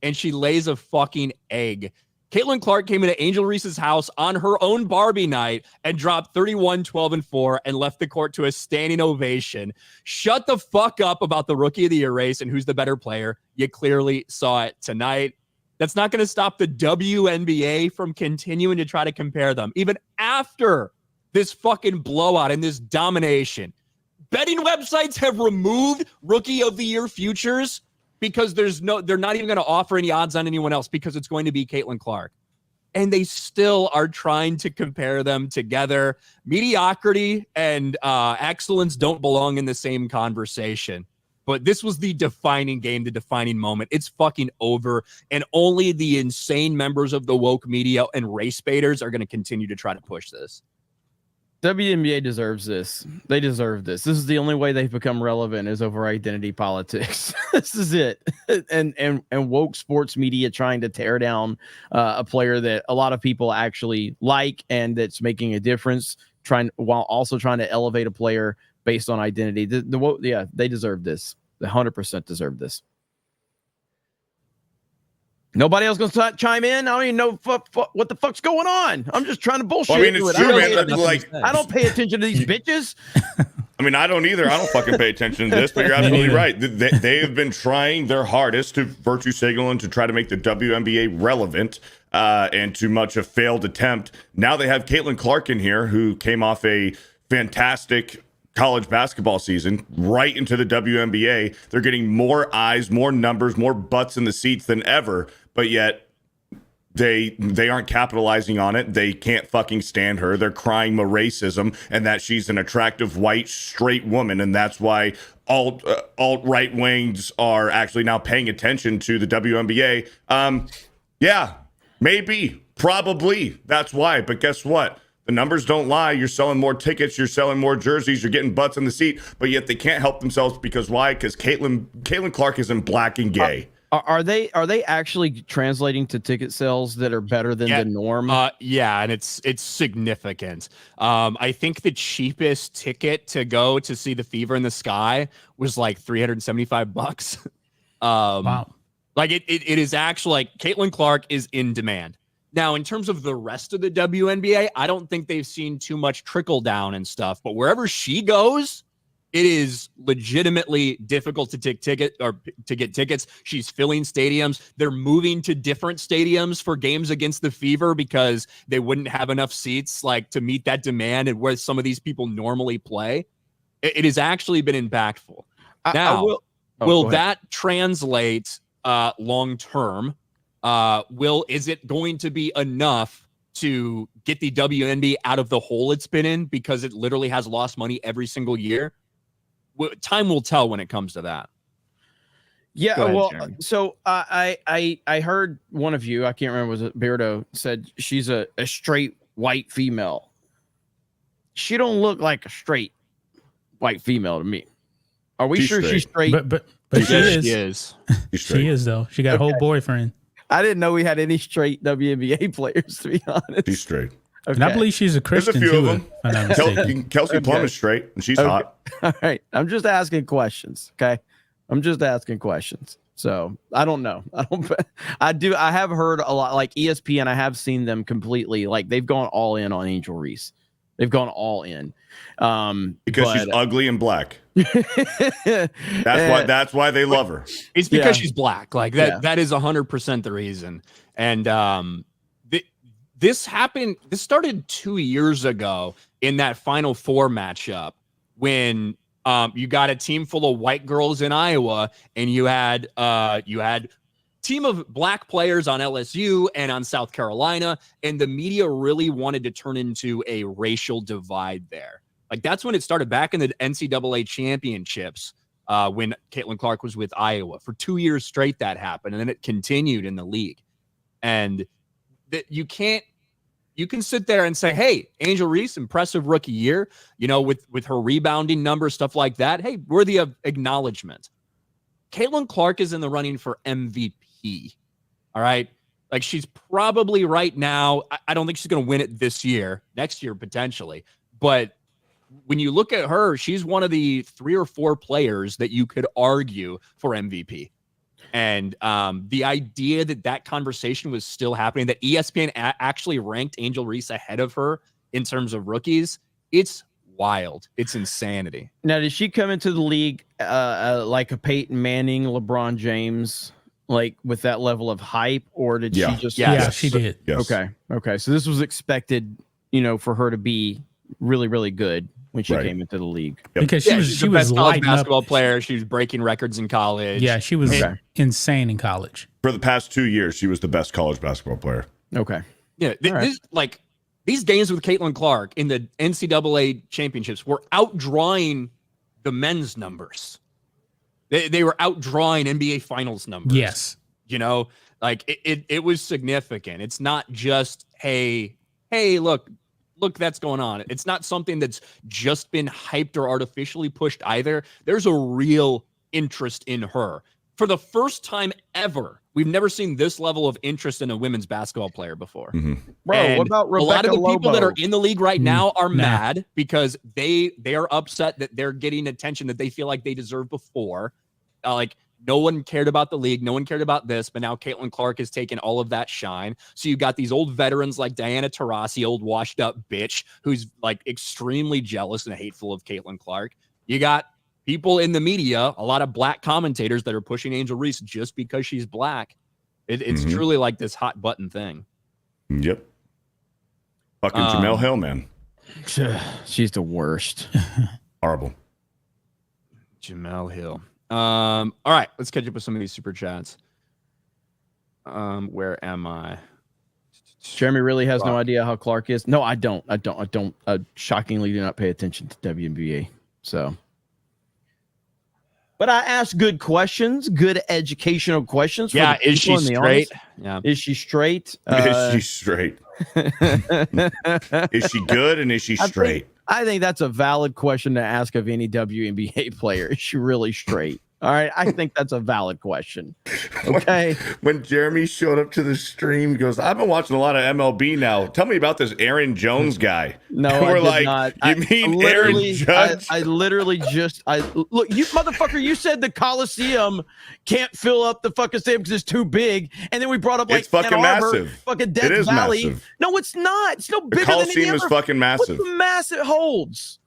And she lays a fucking egg. Caitlin Clark came into Angel Reese's house on her own Barbie night and dropped 31, 12, and 4 and left the court to a standing ovation. Shut the fuck up about the Rookie of the Year race and who's the better player. You clearly saw it tonight. That's not going to stop the WNBA from continuing to try to compare them, even after this fucking blowout and this domination. Betting websites have removed Rookie of the Year futures because they're not even going to offer any odds on anyone else because it's going to be Caitlin Clark. And they still are trying to compare them together. Mediocrity and excellence don't belong in the same conversation. But this was the defining game, the defining moment. It's fucking over. And only the insane members of the woke media and race baiters are going to continue to try to push this. WNBA deserves this. They deserve this. This is the only way they've become relevant is over identity politics. This is it. And woke sports media trying to tear down a player that a lot of people actually like and that's making a difference, while also trying to elevate a player based on identity. They deserve this. They 100% deserve this. Nobody else going to chime in? I don't even know what the fuck's going on. I'm just trying to bullshit. Well, I mean, it's true, man. I don't pay attention to these bitches. I mean, I don't either. I don't fucking pay attention to this, but you're absolutely right. They have been trying their hardest to virtue signal and to try to make the WNBA relevant, and to much a failed attempt. Now they have Caitlin Clark in here, who came off a fantastic college basketball season right into the WNBA. They're getting more eyes, more numbers, more butts in the seats than ever, but yet they aren't capitalizing on it. They can't fucking stand her. They're crying racism and that she's an attractive white straight woman, and that's why alt-right wings are actually now paying attention to the WNBA. Yeah, maybe, probably that's why, but guess what? The numbers don't lie. You're selling more tickets. You're selling more jerseys. You're getting butts in the seat. But yet they can't help themselves because why? Because Caitlin Clark isn't black and gay. Are they actually translating to ticket sales that are better than the norm? Yeah, and it's significant. I think the cheapest ticket to go to see the Fever in the Sky was like $375. Wow. Like it is actually like Caitlin Clark is in demand. Now, in terms of the rest of the WNBA, I don't think they've seen too much trickle down and stuff, but wherever she goes, it is legitimately difficult to get tickets. She's filling stadiums. They're moving to different stadiums for games against the Fever because they wouldn't have enough seats like to meet that demand and where some of these people normally play. It has actually been impactful. Will that translate long term? Is it going to be enough to get the WNBA out of the hole it's been in because it literally has lost money every single year? Time will tell when it comes to that. Yeah, Jeremy. So I heard one of you, I can't remember, was it Beardo, said she's a straight white female. She don't look like a straight white female to me. Are we sure she's straight? But she is. She is though. She got a whole boyfriend. I didn't know we had any straight WNBA players, to be honest. She's straight. Okay. And I believe she's a Christian. There's a few too, of them. Kelsey Plum is straight, and she's hot. All right. I'm just asking questions, okay? I'm just asking questions. So I don't know. I have heard a lot, like ESPN. I have seen them completely, like they've gone all in on Angel Reese. They've gone all in. Because she's ugly and black. That's why they love her. It's because she's black. Like that. Yeah. That is 100% the reason. And this happened. This started 2 years ago in that Final Four matchup when you got a team full of white girls in Iowa, and you had team of black players on LSU and on South Carolina, and the media really wanted to turn into a racial divide there. Like that's when it started back in the NCAA championships when Caitlin Clark was with Iowa. For 2 years straight that happened, and then it continued in the league. And that you can sit there and say, hey, Angel Reese, impressive rookie year, with her rebounding numbers, stuff like that. Hey, worthy of acknowledgement. Caitlin Clark is in the running for MVP. All right. Like she's probably right now. I don't think she's going to win it this year, next year, potentially. But when you look at her, she's one of the 3 or 4 players that you could argue for MVP. And the idea that conversation was still happening, that ESPN actually ranked Angel Reese ahead of her in terms of rookies, it's wild. It's insanity. Now, did she come into the league like a Peyton Manning, LeBron James, like with that level of hype, or did she just? Yeah, she did. Yes. Okay. So this was expected, for her to be really, really good when she came into the league. Yep. Because she was best college basketball player. She was breaking records in college. Yeah, she was insane in college. For the past 2 years, she was the best college basketball player. Okay. Yeah, these games with Caitlin Clark in the NCAA championships were outdrawing the men's numbers. They were outdrawing NBA Finals numbers. Yes. It was significant. It's not just, hey, look, that's going on. It's not something that's just been hyped or artificially pushed either. There's a real interest in her. For the first time ever, we've never seen this level of interest in a women's basketball player before. Mm-hmm. Bro, what about Rebecca a lot of the people Lobo? that are in the league right now are mad because they are upset that they're getting attention that they feel like they deserved before. No one cared about the league. No one cared about this, but now Caitlin Clark has taken all of that shine. So you got these old veterans like Diana Taurasi, old washed up bitch, who's like extremely jealous and hateful of Caitlin Clark. You got people in the media, a lot of black commentators that are pushing Angel Reese just because she's black. It's truly like this hot button thing. Yep. Fucking Jamel Hill, man. She's the worst. Horrible. Jamel Hill. All right, let's catch up with some of these super chats. Where am I? Jeremy really has no idea how Clark is. No, I don't. Shockingly do not pay attention to WNBA. So But I asked good questions, good educational questions. Yeah, is she straight? Yeah, is she straight? Is she straight? Is she good and is she straight? I think that's a valid question to ask of any WNBA player. Is she really straight? All right, I think that's a valid question. Okay. When Jeremy showed up to the stream, he goes, "I've been watching a lot of MLB now. Tell me about this Aaron Jones guy." No, and we're I did like, not. "You mean Aaron Judge?" I literally just look, you motherfucker. You said the Coliseum can't fill up the fucking stadium because it's too big, and then we brought up like it's fucking Ann Arbor, massive. Fucking Death It is Valley. massive. No, it's not. It's no bigger The Coliseum than any is other. fucking massive. What's the mass it holds?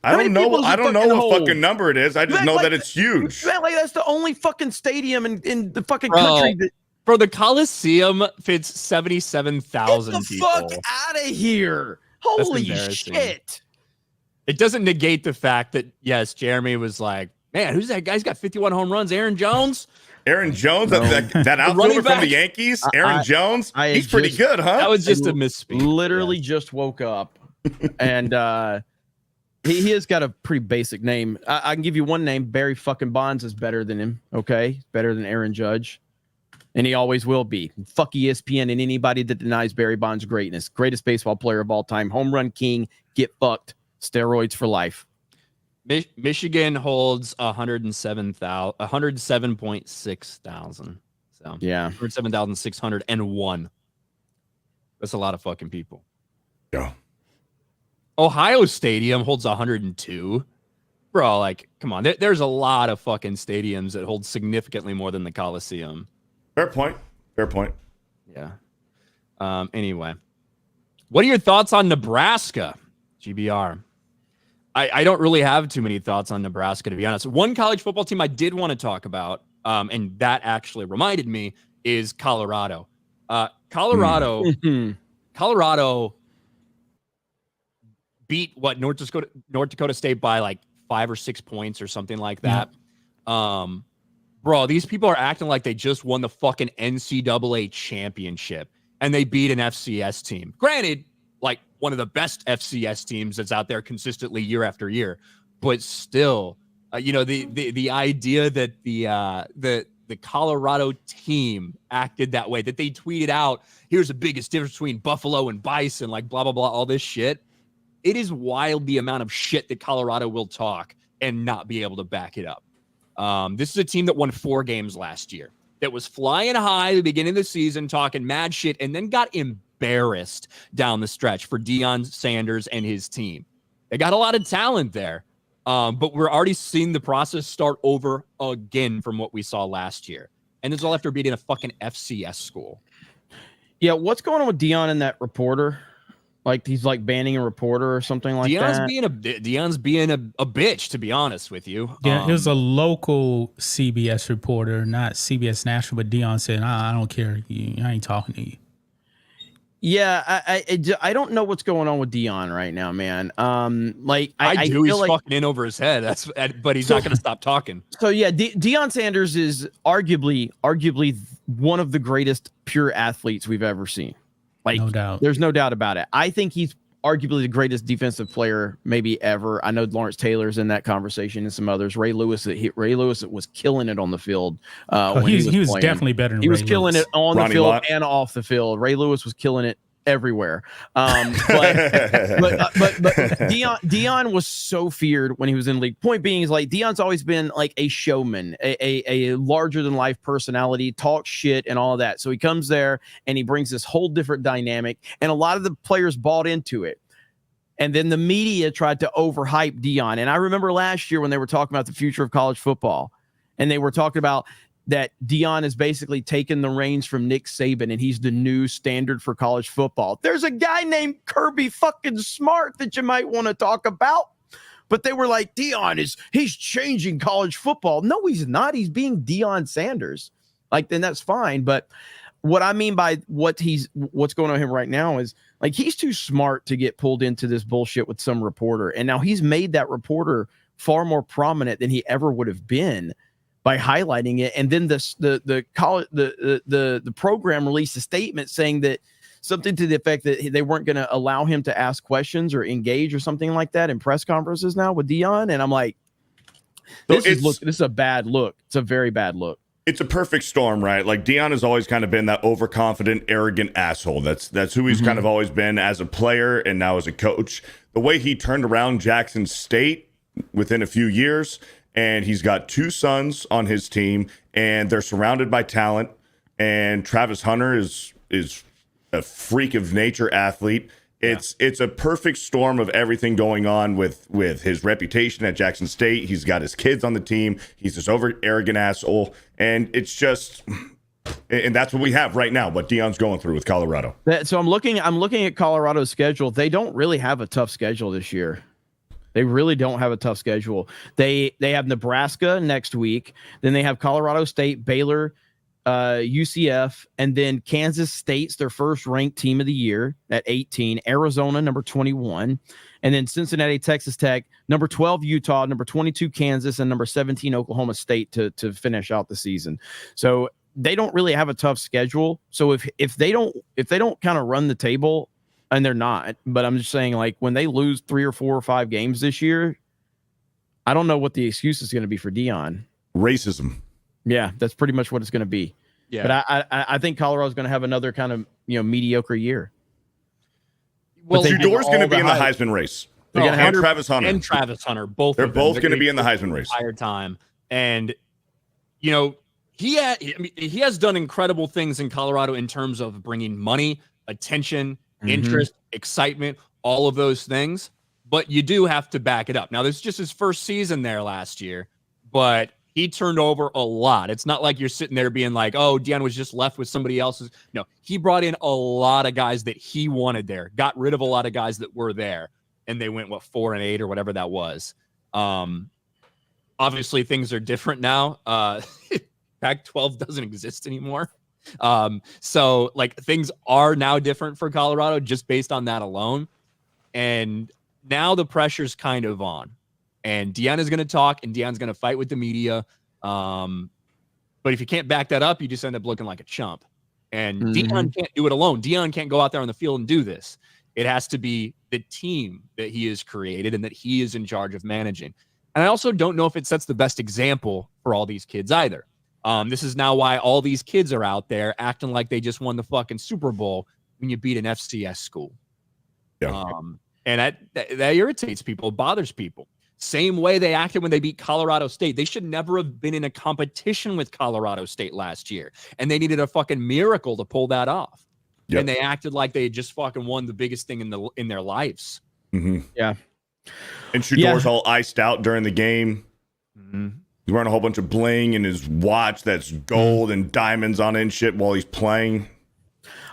I don't know what fucking number it is. I just know that it's huge. Like that's the only fucking stadium in the fucking Bro, country. Bro, the Coliseum fits 77,000 people. Get the fuck out of here! Holy shit! It doesn't negate the fact that yes, Jeremy was like, "Man, who's that guy? He's got 51 home runs. Aaron Jones." Aaron Jones, that outfielder from the Yankees. Aaron Jones, he's pretty good, huh? That was just a misspeak. Literally just woke up, and he has got a pretty basic name. I can give you one name. Barry fucking Bonds is better than him. Okay, better than Aaron Judge, and he always will be. Fuck ESPN and anybody that denies Barry Bonds' greatness. Greatest baseball player of all time. Home run king. Get fucked. Steroids for life. Michigan holds 107.6 thousand. So yeah, 107,601. That's a lot of fucking people. Yeah. Ohio Stadium holds 102. Bro, like, come on. There's a lot of fucking stadiums that hold significantly more than the Coliseum. Fair point. Yeah. Anyway, what are your thoughts on Nebraska, GBR? I don't really have too many thoughts on Nebraska, to be honest. One college football team I did want to talk about, and that actually reminded me, is Colorado. Colorado beat North Dakota State by like 5 or 6 points or something like that. Bro, these people are acting like they just won the fucking NCAA championship and they beat an FCS team. Granted, like one of the best FCS teams that's out there consistently year after year, but still, the idea that the Colorado team acted that way, that they tweeted out, "Here's the biggest difference between Buffalo and Bison," like blah blah blah, all this shit. It is wild the amount of shit that Colorado will talk and not be able to back it up. This is a team that won 4 games last year, that was flying high at the beginning of the season, talking mad shit, and then got embarrassed down the stretch for Deion Sanders and his team. They got a lot of talent there, but we're already seeing the process start over again from what we saw last year. And it's all after beating a fucking FCS school. Yeah, what's going on with Deion and that reporter? Like he's like banning a reporter or something like that. Deion's being a bitch, to be honest with you. Yeah, it was a local CBS reporter, not CBS National, but Deion said, "I don't care. I ain't talking to you." Yeah, I don't know what's going on with Deion right now, man. Like I do. He's like, fucking in over his head. But he's not going to stop talking. So yeah, Deion Sanders is arguably one of the greatest pure athletes we've ever seen. Like, no doubt. There's no doubt about it. I think he's arguably the greatest defensive player maybe ever. I know Lawrence Taylor's in that conversation and some others. Ray Lewis was killing it on the field. He was definitely better than Ray Lewis. He was killing it on the field and off the field. Ray Lewis was killing it everywhere. But Deion was so feared when he was in the league. Point being is like Deion's always been like a showman, a larger than life personality, talks shit and all of that. So he comes there and he brings this whole different dynamic, and a lot of the players bought into it. And then the media tried to overhype Deion. And I remember last year when they were talking about the future of college football, and they were talking about that Deion has basically taken the reins from Nick Saban and he's the new standard for college football. There's a guy named Kirby fucking Smart that you might want to talk about. But they were like, he's changing college football. No, he's not. He's being Deion Sanders. Like, then that's fine. But what I mean by what's going on with him right now is like, he's too smart to get pulled into this bullshit with some reporter. And now he's made that reporter far more prominent than he ever would have been by highlighting it. And then the program released a statement saying that something to the effect that they weren't going to allow him to ask questions or engage or something like that in press conferences now with Deion. And I'm like, This is a bad look. It's a very bad look. It's a perfect storm, right? Like Deion has always kind of been that overconfident, arrogant asshole. That's who he's kind of always been as a player and now as a coach. The way he turned around Jackson State within a few years, and he's got 2 sons on his team, and they're surrounded by talent. And Travis Hunter is a freak of nature athlete. It's a perfect storm of everything going on with his reputation at Jackson State. He's got his kids on the team. He's this arrogant asshole, and it's just, and that's what we have right now. What Deion's going through with Colorado. So I'm looking at Colorado's schedule. They don't really have a tough schedule this year. They really don't have a tough schedule. They have Nebraska next week. Then they have Colorado State, Baylor, UCF, and then Kansas State's their first ranked team of the year at 18, Arizona number 21, and then Cincinnati, Texas Tech, number 12 Utah, number 22 Kansas, and number 17 Oklahoma State to finish out the season. So they don't really have a tough schedule. So if they don't kind of run the table, and they're not, but I'm just saying, like, when they lose 3 or 4 or 5 games this year, I don't know what the excuse is going to be for Deion. Racism. Yeah, that's pretty much what it's going to be. Yeah, but I think Colorado's going to have another kind of mediocre year. Well, Shador's going to be in the Heisman race. They're going to have Travis Hunter and Travis Hunter. They're both going to be in the Heisman race entire time. And he has done incredible things in Colorado in terms of bringing money, attention, interest, excitement, all of those things. But you do have to back it up. Now, this is just his first season there last year, but he turned over a lot. It's not like you're sitting there being like, oh, Deion was just left with somebody else's. No, he brought in a lot of guys that he wanted there, got rid of a lot of guys that were there, and they went, 4-8 or whatever that was. Obviously, things are different now. Pac-12 doesn't exist anymore. So, like, things are now different for Colorado just based on that alone. And now the pressure's kind of on. And Deion is going to talk, and Deion's going to fight with the media. But if you can't back that up, you just end up looking like a chump. And Deion can't do it alone. Deion can't go out there on the field and do this. It has to be the team that he has created and that he is in charge of managing. And I also don't know if it sets the best example for all these kids either. This is now why all these kids are out there acting like they just won the fucking Super Bowl when you beat an FCS school. Yeah. And that irritates people, bothers people. Same way they acted when they beat Colorado State. They should never have been in a competition with Colorado State last year. And they needed a fucking miracle to pull that off. Yep. And they acted like they had just fucking won the biggest thing in their lives. Yeah. And Shador's all iced out during the game. He's wearing a whole bunch of bling in his watch that's gold and diamonds on it and shit while he's playing.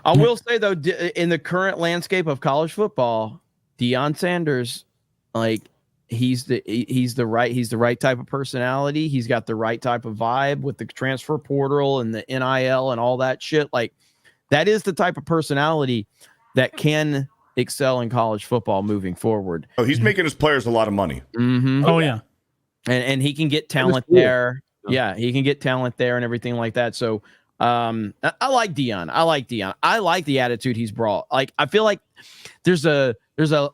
I will say, though, in the current landscape of college football, Deion Sanders, like, he's the right type of personality. He's got the right type of vibe with the transfer portal and the NIL and all that shit. Like, that is the type of personality that can excel in college football moving forward. Oh, he's making his players a lot of money. Oh yeah. And he can get talent there. Yeah, he can get talent there and everything like that. So I like Deion. I like the attitude he's brought. Like, I feel like there's a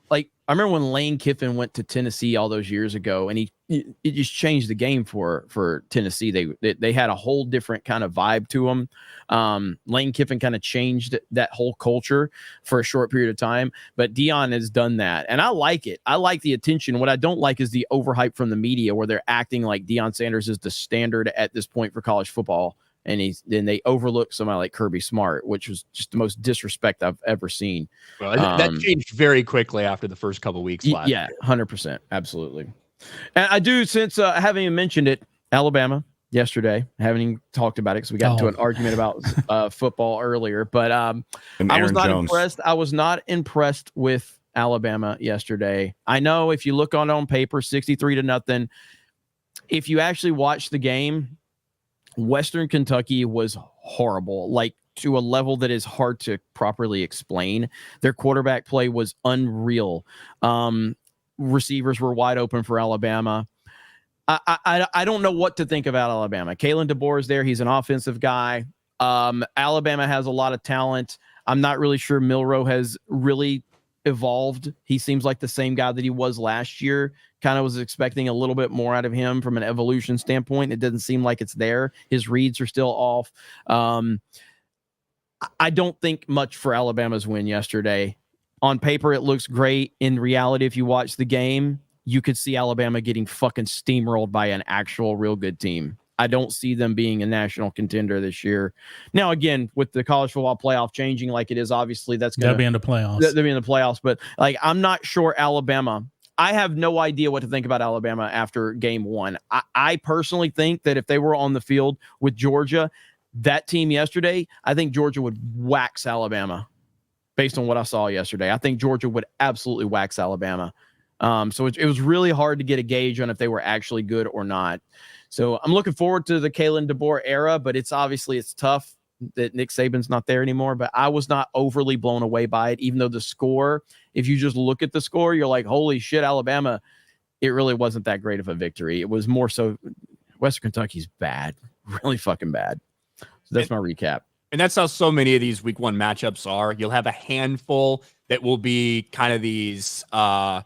like, I remember when Lane Kiffin went to Tennessee all those years ago, and it just changed the game for Tennessee. They had a whole different kind of vibe to them. Lane Kiffin kind of changed that whole culture for a short period of time, but Deion has done that, and I like it. I like the attention. What I don't like is the overhype from the media, where they're acting like Deion Sanders is the standard at this point for college football. And then they overlook somebody like Kirby Smart, which was just the most disrespect I've ever seen. Well, that changed very quickly after the first couple of weeks. Yeah, 100%. Absolutely. And I do, since I haven't even mentioned it, Alabama yesterday. I haven't even talked about it because we got into an argument about football earlier. But I was not impressed. I was not impressed with Alabama yesterday. I know if you look on paper, 63-0. If you actually watch the game, Western Kentucky was horrible, like to a level that is hard to properly explain. Their quarterback play was unreal. Receivers were wide open for Alabama. I don't know what to think about Alabama. Kalen DeBoer is there. He's an offensive guy. Alabama has a lot of talent. I'm not really sure Milroe has really evolved. He seems like the same guy that he was last year. Kind of was expecting a little bit more out of him from an evolution standpoint. It doesn't seem like it's there. His reads are still off. I don't think much for Alabama's win yesterday. On paper, it looks great. In reality, if you watch the game, you could see Alabama getting fucking steamrolled by an actual real good team. I don't see them being a national contender this year. Now, again, with the college football playoff changing like it is, obviously they'll be in the playoffs. They'll be in the playoffs, but like I'm not sure Alabama. I have no idea what to think about Alabama after game one. I personally think that if they were on the field with Georgia, that team yesterday, I think Georgia would wax Alabama based on what I saw yesterday. I think Georgia would absolutely wax Alabama. So it was really hard to get a gauge on if they were actually good or not. So I'm looking forward to the Kalen DeBoer era, but it's tough that Nick Saban's not there anymore. But I was not overly blown away by it, even though the score, if you just look at the score, you're like, holy shit, Alabama. It really wasn't that great of a victory. It was more so Western Kentucky's bad, really fucking bad. So that's my recap. And that's how so many of these week one matchups are. You'll have a handful that will be kind of these, out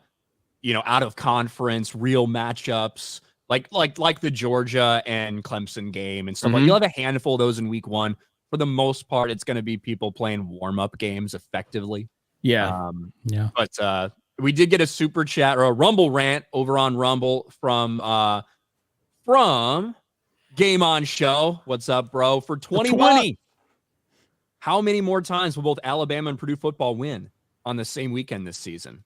of conference real matchups. Like the Georgia and Clemson game and stuff. Like you'll have a handful of those in week one. For the most part, it's going to be people playing warm-up games effectively. Yeah. But we did get a super chat or a Rumble rant over on Rumble from Game On Show. What's up, bro? For 20. How many more times will both Alabama and Purdue football win on the same weekend this season?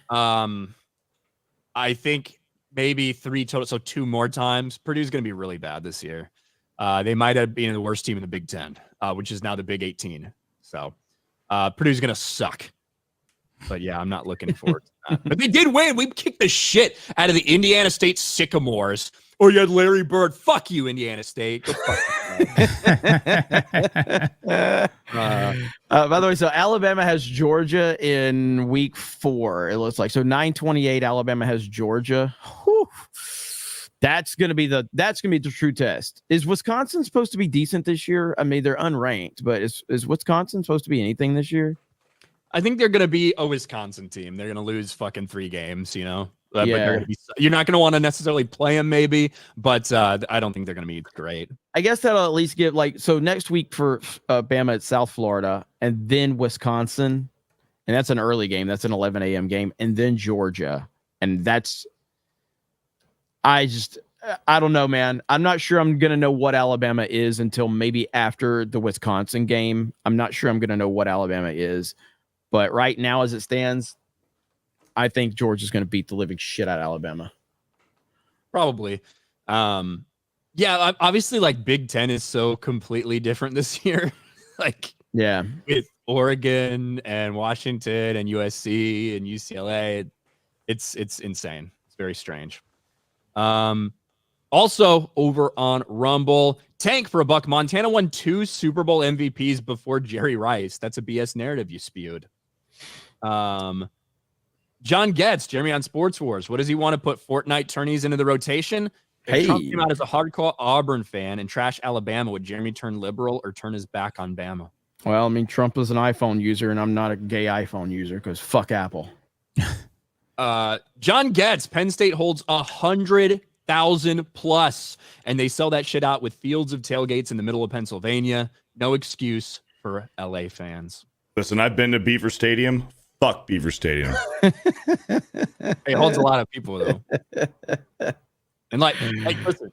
I think maybe 3 total, so 2 more times. Purdue's going to be really bad this year. They might have been the worst team in the Big Ten, which is now the Big 18. So Purdue's going to suck. But yeah, I'm not looking forward to that. But they did win. We kicked the shit out of the Indiana State Sycamores. Or you had Larry Bird. Fuck you, Indiana State. Go fuck by the way, so Alabama has Georgia in week 4. It looks like so 9:28. Alabama has Georgia. Whew. That's gonna be the true test. Is Wisconsin supposed to be decent this year? I mean, they're unranked, but is Wisconsin supposed to be anything this year? I think they're gonna be a Wisconsin team. They're gonna lose fucking 3 games, But they're gonna be, you're not going to want to necessarily play them, maybe, but I don't think they're going to be great. I guess that'll at least give so next week for Bama at South Florida, and then Wisconsin, and that's an early game. That's an 11 a.m. game, and then Georgia, and that's. I don't know, man. I'm not sure I'm going to know what Alabama is until maybe after the Wisconsin game. I'm not sure I'm going to know what Alabama is, but right now, as it stands, I think Georgia's going to beat the living shit out of Alabama. Probably. Obviously, like Big Ten is so completely different this year. With Oregon and Washington and USC and UCLA, it's insane. It's very strange. Also over on Rumble, Tank for $1. Montana won 2 Super Bowl MVPs before Jerry Rice. That's a BS narrative you spewed. John Getz, Jeremy on Sports Wars. What does he want to put Fortnite tourneys into the rotation? If Trump came out as a hardcore Auburn fan and trash Alabama, would Jeremy turn liberal or turn his back on Bama? Well, I mean, Trump is an iPhone user, and I'm not a gay iPhone user because fuck Apple. John Getz, Penn State holds 100,000 plus, and they sell that shit out with fields of tailgates in the middle of Pennsylvania. No excuse for LA fans. Listen, I've been to Beaver Stadium. Fuck Beaver Stadium. It holds a lot of people, though. And listen,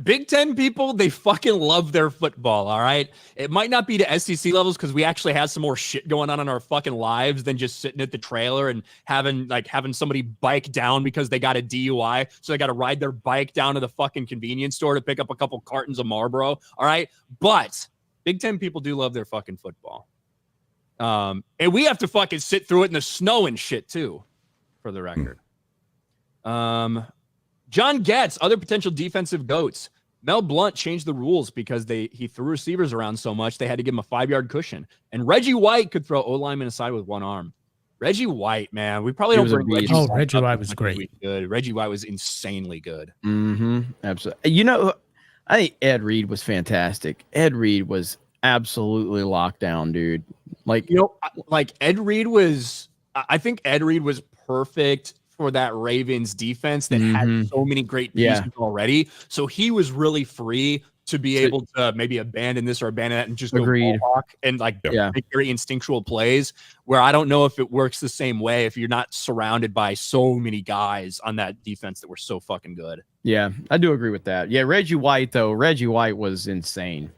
Big Ten people, they fucking love their football, all right? It might not be to SEC levels because we actually have some more shit going on in our fucking lives than just sitting at the trailer and having somebody bike down because they got a DUI. So they got to ride their bike down to the fucking convenience store to pick up a couple cartons of Marlboro, all right? But Big Ten people do love their fucking football. And we have to fucking sit through it in the snow and shit too, for the record. John Getz, other potential defensive goats. Mel Blount changed the rules because he threw receivers around so much they had to give him a 5-yard cushion. And Reggie White could throw O-lineman aside with one arm. Reggie White, man, we probably don't bring Reggie White. Reggie White was great. Good. Reggie White was insanely good. Mm-hmm. Absolutely. I think Ed Reed was fantastic. Ed Reed was absolutely locked down, dude. Like, like Ed Reed was, I think Ed Reed was perfect for that Ravens defense that had so many great pieces already. So he was really free to be able to maybe abandon this or abandon that and just go ball hawk and like make very instinctual plays, where I don't know if it works the same way if you're not surrounded by so many guys on that defense that were so fucking good. Yeah, I do agree with that. Yeah, Reggie White was insane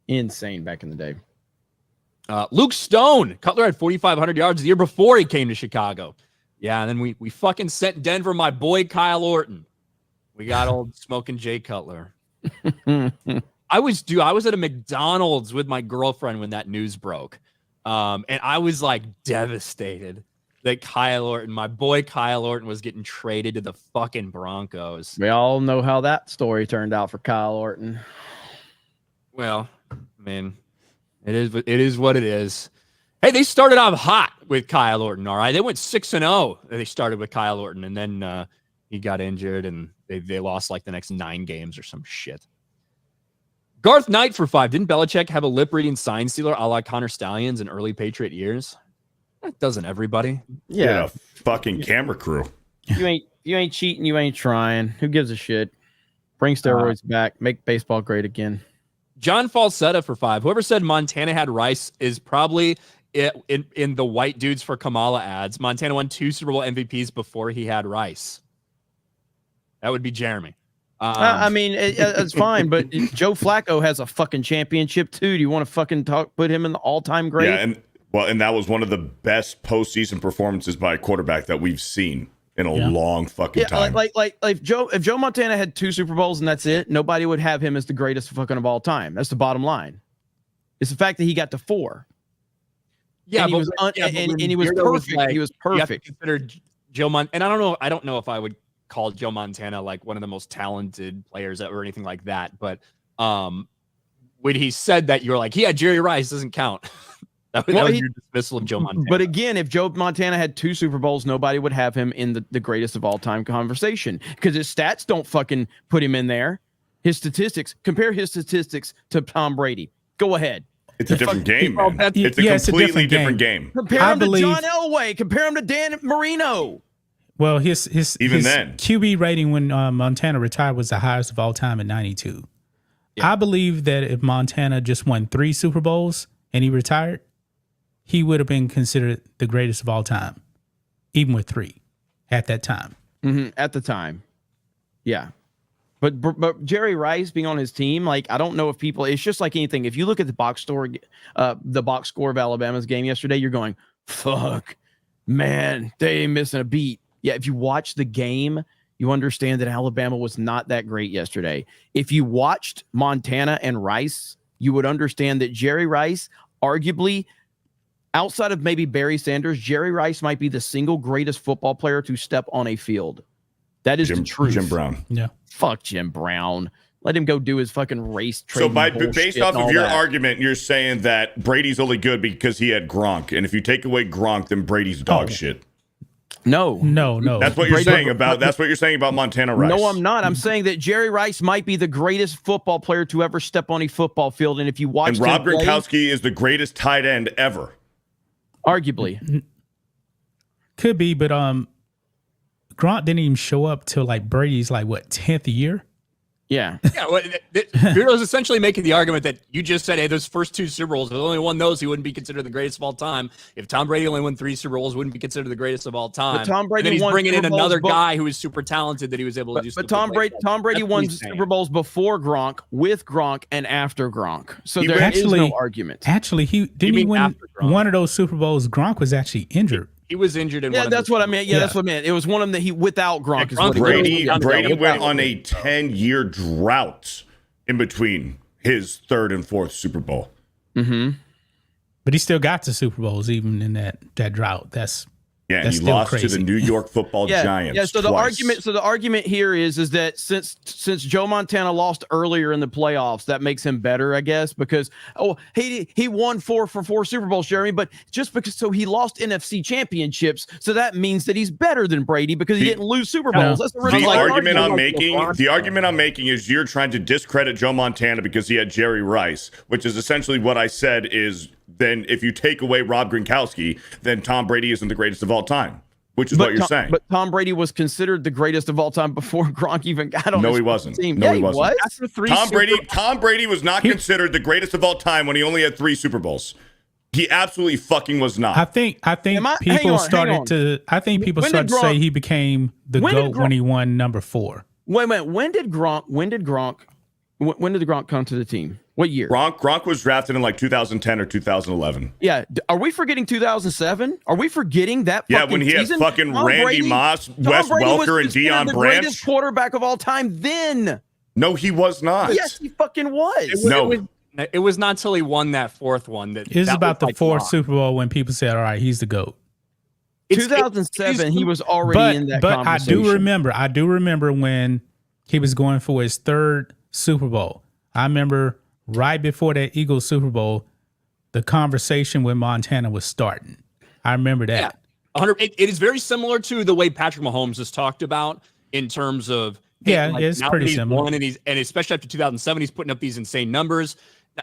back in the day. Luke Stone, Cutler had 4,500 yards the year before he came to Chicago. Yeah, and then we fucking sent Denver my boy Kyle Orton. We got old smoking Jay Cutler. I was at a McDonald's with my girlfriend when that news broke. And I was like devastated that Kyle Orton, my boy Kyle Orton, was getting traded to the fucking Broncos. We all know how that story turned out for Kyle Orton. Well, I mean, it is what it is. Hey, they started off hot with Kyle Orton, all right? They went 6-0. They started with Kyle Orton, and then he got injured, and they lost like the next 9 games or some shit. Garth Knight for 5. Didn't Belichick have a lip-reading sign stealer a la Connor Stallions in early Patriot years? That doesn't everybody. Yeah, fucking camera crew. You ain't cheating. You ain't trying. Who gives a shit? Bring steroids back. Make baseball great again. John Falsetta for 5. Whoever said Montana had Rice is probably in the white dudes for Kamala ads. Montana won 2 Super Bowl MVPs before he had Rice. That would be Jeremy. I mean, it's fine, but Joe Flacco has a fucking championship too. Do you want to fucking put him in the all-time great? Yeah, and that was one of the best postseason performances by a quarterback that we've seen in a long fucking time. Like if Joe Montana had 2 Super Bowls and that's it, nobody would have him as the greatest fucking of all time. That's the bottom line. It's the fact that he got to 4. Yeah, and he was perfect. Like, he was perfect. You have to consider Joe and I don't know if I would call Joe Montana like one of the most talented players or anything like that. But when he said that, you're like, yeah, Jerry Rice doesn't count. that was your dismissal of Joe Montana. But again, if Joe Montana had 2 Super Bowls, nobody would have him in the greatest of all time conversation because his stats don't fucking put him in there. His statistics, compare his statistics to Tom Brady. Go ahead. It's a different game, man. It's a completely different game. Compare him to John Elway. Compare him to Dan Marino. Well, his QB rating when Montana retired was the highest of all time at 92. Yeah. I believe that if Montana just won 3 Super Bowls and he retired, he would have been considered the greatest of all time, even with 3 at that time. Mm-hmm. At the time, yeah. But Jerry Rice being on his team, like I don't know if people. It's just like anything. If you look at the box score of Alabama's game yesterday, you're going, "Fuck, man, they ain't missing a beat." Yeah, if you watch the game, you understand that Alabama was not that great yesterday. If you watched Montana and Rice, you would understand that Jerry Rice, arguably, outside of maybe Barry Sanders, Jerry Rice might be the single greatest football player to step on a field. That is the truth. Jim Brown. Yeah. Fuck Jim Brown. Let him go do his fucking race trade. So based off of your argument, you're saying that Brady's only good because he had Gronk. And if you take away Gronk, then Brady's dog shit. No. That's what you're saying about Montana Rice. No, I'm not. I'm saying that Jerry Rice might be the greatest football player to ever step on a football field. And if you watch, and Rob Gronkowski is the greatest tight end ever. Arguably. Could be, but Gronk didn't even show up till like Brady's 10th year. Yeah. Yeah. Well, Beardo's essentially making the argument that you just said, hey, those first 2 Super Bowls, if only won those, he wouldn't be considered the greatest of all time. If Tom Brady only won 3 Super Bowls, wouldn't be considered the greatest of all time. But Tom Brady and then he's bringing in another guy who is super talented that he was able to do. But Tom Brady won Super Bowls before Gronk, with Gronk, and after Gronk. So there is no argument. Actually, he didn't win one of those Super Bowls. Gronk was actually injured. He was injured in one of that's what I meant. Yeah, that's what I meant. It was one of them that he without Gronk. Brady went on a 10-year drought in between his 3rd and 4th Super Bowl. Mm-hmm. But he still got to Super Bowls even in that drought. Yeah, and That's he still lost crazy. to the New York Football Giants. Yeah. So twice. the argument here is that since Joe Montana lost earlier in the playoffs, that makes him better, I guess, because he won 4 for 4 Super Bowls, Jeremy, but just because he lost NFC championships, so that means that he's better than Brady because he didn't lose Super Bowls. That's the argument I'm making is you're trying to discredit Joe Montana because he had Jerry Rice, which is essentially what I said is. Then if you take away Rob Gronkowski, then Tom Brady isn't the greatest of all time, which is what you're saying. But Tom Brady was considered the greatest of all time before Gronk even got on. No, he wasn't. Team. No, yeah, he wasn't. That's the 3 Tom Brady was not considered the greatest of all time when he only had 3 Super Bowls. He absolutely fucking was not. I think people started to say he became the GOAT when he won number 4. Wait a minute. When did Gronk come to the team? What year? Gronk was drafted in like 2010 or 2011. Yeah. Are we forgetting 2007? Are we forgetting that? Yeah, when he had fucking Randy Moss, Wes Welker, and Deion the Branch. Greatest quarterback of all time. Then. No, he was not. Yes, he fucking was. It was not until he won that 4th one that. It was about the 4th locked. Super Bowl when people said, "All right, he's the GOAT." 2007, he was already in that conversation. I do remember when he was going for his 3rd Super Bowl. I remember right before that Eagles Super Bowl, the conversation with Montana was starting. I remember that. Yeah, 100. It is very similar to the way Patrick Mahomes has talked about in terms of it's pretty similar. And especially after 2007, he's putting up these insane numbers,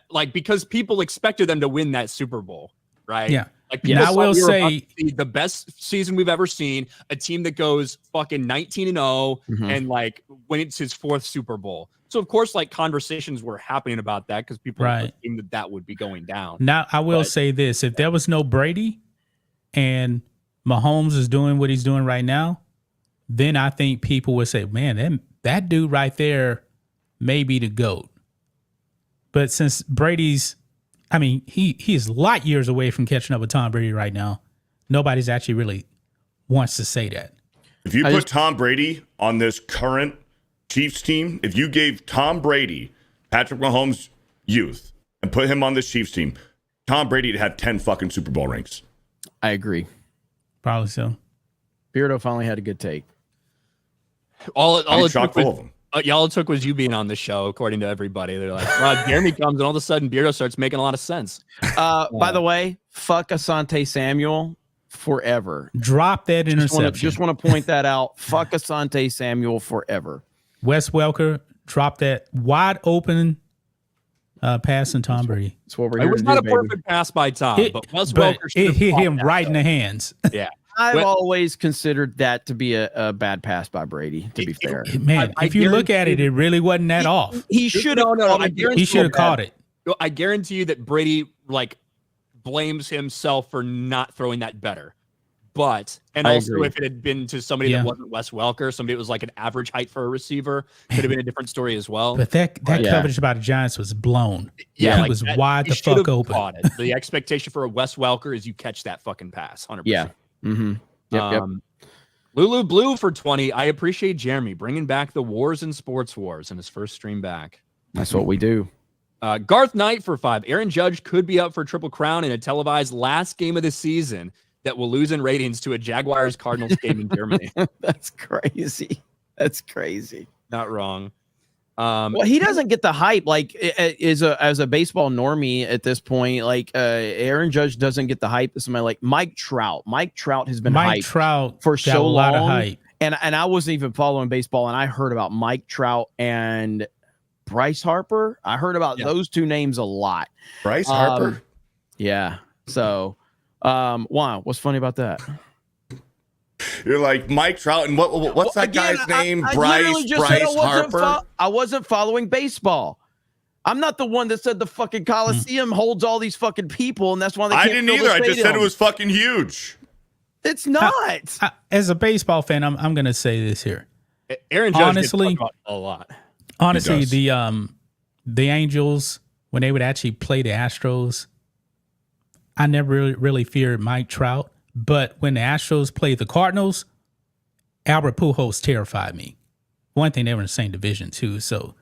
like because people expected them to win that Super Bowl, right? Yeah. Like, I will say the best season we've ever seen, a team that goes fucking 19-0 and like when it's his 4th Super Bowl. So of course, like conversations were happening about that because people assumed that would be going down. Now I will say this: if there was no Brady and Mahomes is doing what he's doing right now, then I think people would say, "Man, that dude right there may be the GOAT." But since Brady's, he is light years away from catching up with Tom Brady right now. Nobody's actually really wants to say that. If you put Tom Brady on this current Chiefs team, if you gave Tom Brady, Patrick Mahomes' youth, and put him on this Chiefs team, Tom Brady would have 10 fucking Super Bowl rings. I agree. Probably so. Beardo finally had a good take. All it took was you being on the show, according to everybody. They're like, well, Jeremy comes, and all of a sudden, Beardo starts making a lot of sense. By the way, fuck Asante Samuel forever. Drop that interception. Just want to point that out. Fuck Asante Samuel forever. Wes Welker dropped that wide open pass in Tom Brady. That's what we're It here was to not do, a baby. perfect pass by Tom, but Wes Welker it hit him right in the hands. Yeah. I've always considered that to be a bad pass by Brady, to be fair. Man, if you look at it, it really wasn't that off. He should have He should have caught it. I guarantee you that Brady blames himself for not throwing that better. But also if it had been to somebody that wasn't Wes Welker, somebody that was like an average height for a receiver, could have been a different story as well. But that coverage by the Giants was blown. Yeah, he was wide the fuck open. Caught it. The expectation for a Wes Welker is you catch that fucking pass, 100%. Yeah. Mm-hmm. Yep. Lulu Blue for 20. I appreciate Jeremy bringing back the wars and sports wars in his first stream back. That's what we do. Garth Knight for 5. Aaron Judge could be up for Triple Crown in a televised last game of the season that will lose in ratings to a Jaguars-Cardinals game in Germany. That's crazy. Not wrong. Well, he doesn't get the hype like as a baseball normie at this point. Like Aaron Judge doesn't get the hype that somebody like Mike Trout. Mike Trout has been hyped for so long. Lot of hype. And I wasn't even following baseball, and I heard about Mike Trout and Bryce Harper. I heard about those two names a lot. Bryce Harper? Yeah. So, wow, what's funny about that? You're like Mike Trout, and what's that guy's name? Bryce Harper. I wasn't following baseball. I'm not the one that said the fucking Coliseum holds all these fucking people, and that's why they can't I didn't either. I just said it was fucking huge. It's not. As a baseball fan, I'm going to say this here. Aaron Judge honestly gets talked about a lot. Honestly, the Angels, when they would actually play the Astros, I never really feared Mike Trout. But when the Astros played the Cardinals, Albert Pujols terrified me. One thing, they were in the same division too. So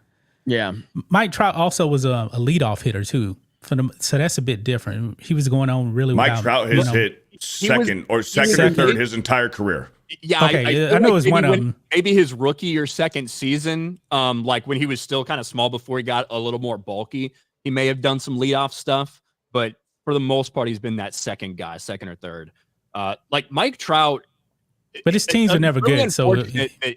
yeah, Mike Trout also was a leadoff hitter too. So that's a bit different. He was going on really. Mike Trout has hit second or third his entire career. Yeah, okay. I know it was one of them. Maybe his rookie or second season, like when he was still kind of small before he got a little more bulky, he may have done some leadoff stuff. But for the most part, he's been that second guy, second or third. Like Mike Trout. But his teams are never good. So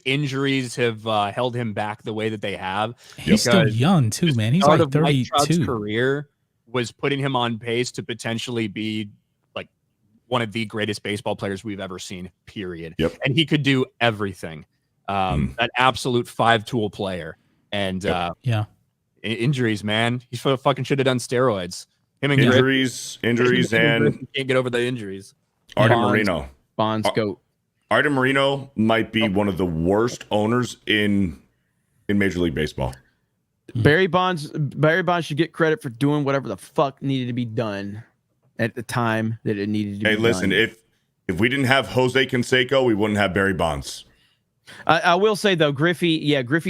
injuries have held him back the way that they have. He's still young too, man. He's like 32. Mike Trout's career was putting him on pace to potentially be like one of the greatest baseball players we've ever seen, period. Yep. And he could do everything. An absolute 5-tool player. And injuries, man. He fucking should have done steroids. Him and injuries, and can't get over the injuries. Artie Marino. Bonds goat. Artie Marino might be one of the worst owners in Major League Baseball. Barry Bonds should get credit for doing whatever the fuck needed to be done at the time that it needed to be done. Hey, listen, if we didn't have Jose Canseco, we wouldn't have Barry Bonds. I will say though, Griffey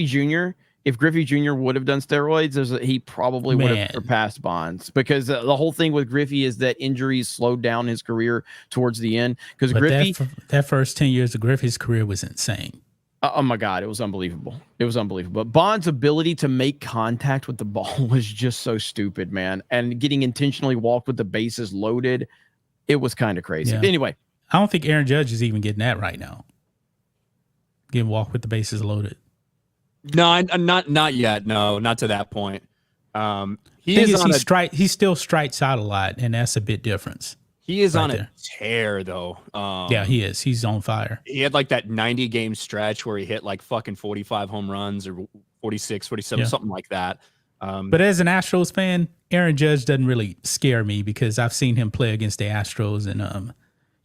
Jr. If Griffey Jr. would have done steroids, he probably would have surpassed Bonds, because the whole thing with Griffey is that injuries slowed down his career towards the end. Because Griffey, that first 10 years of Griffey's career was insane. Oh my God, it was unbelievable. It was unbelievable. But Bonds' ability to make contact with the ball was just so stupid, man. And getting intentionally walked with the bases loaded, it was kind of crazy. Yeah. Anyway, I don't think Aaron Judge is even getting that right now. Getting walked with the bases loaded. No, not yet. No, not to that point. He still strikes out a lot, and that's a bit difference. He is on a tear, though. Yeah, he is. He's on fire. He had like that 90-game stretch where he hit like fucking 45 home runs or 46, 47, something like that. But as an Astros fan, Aaron Judge doesn't really scare me because I've seen him play against the Astros, and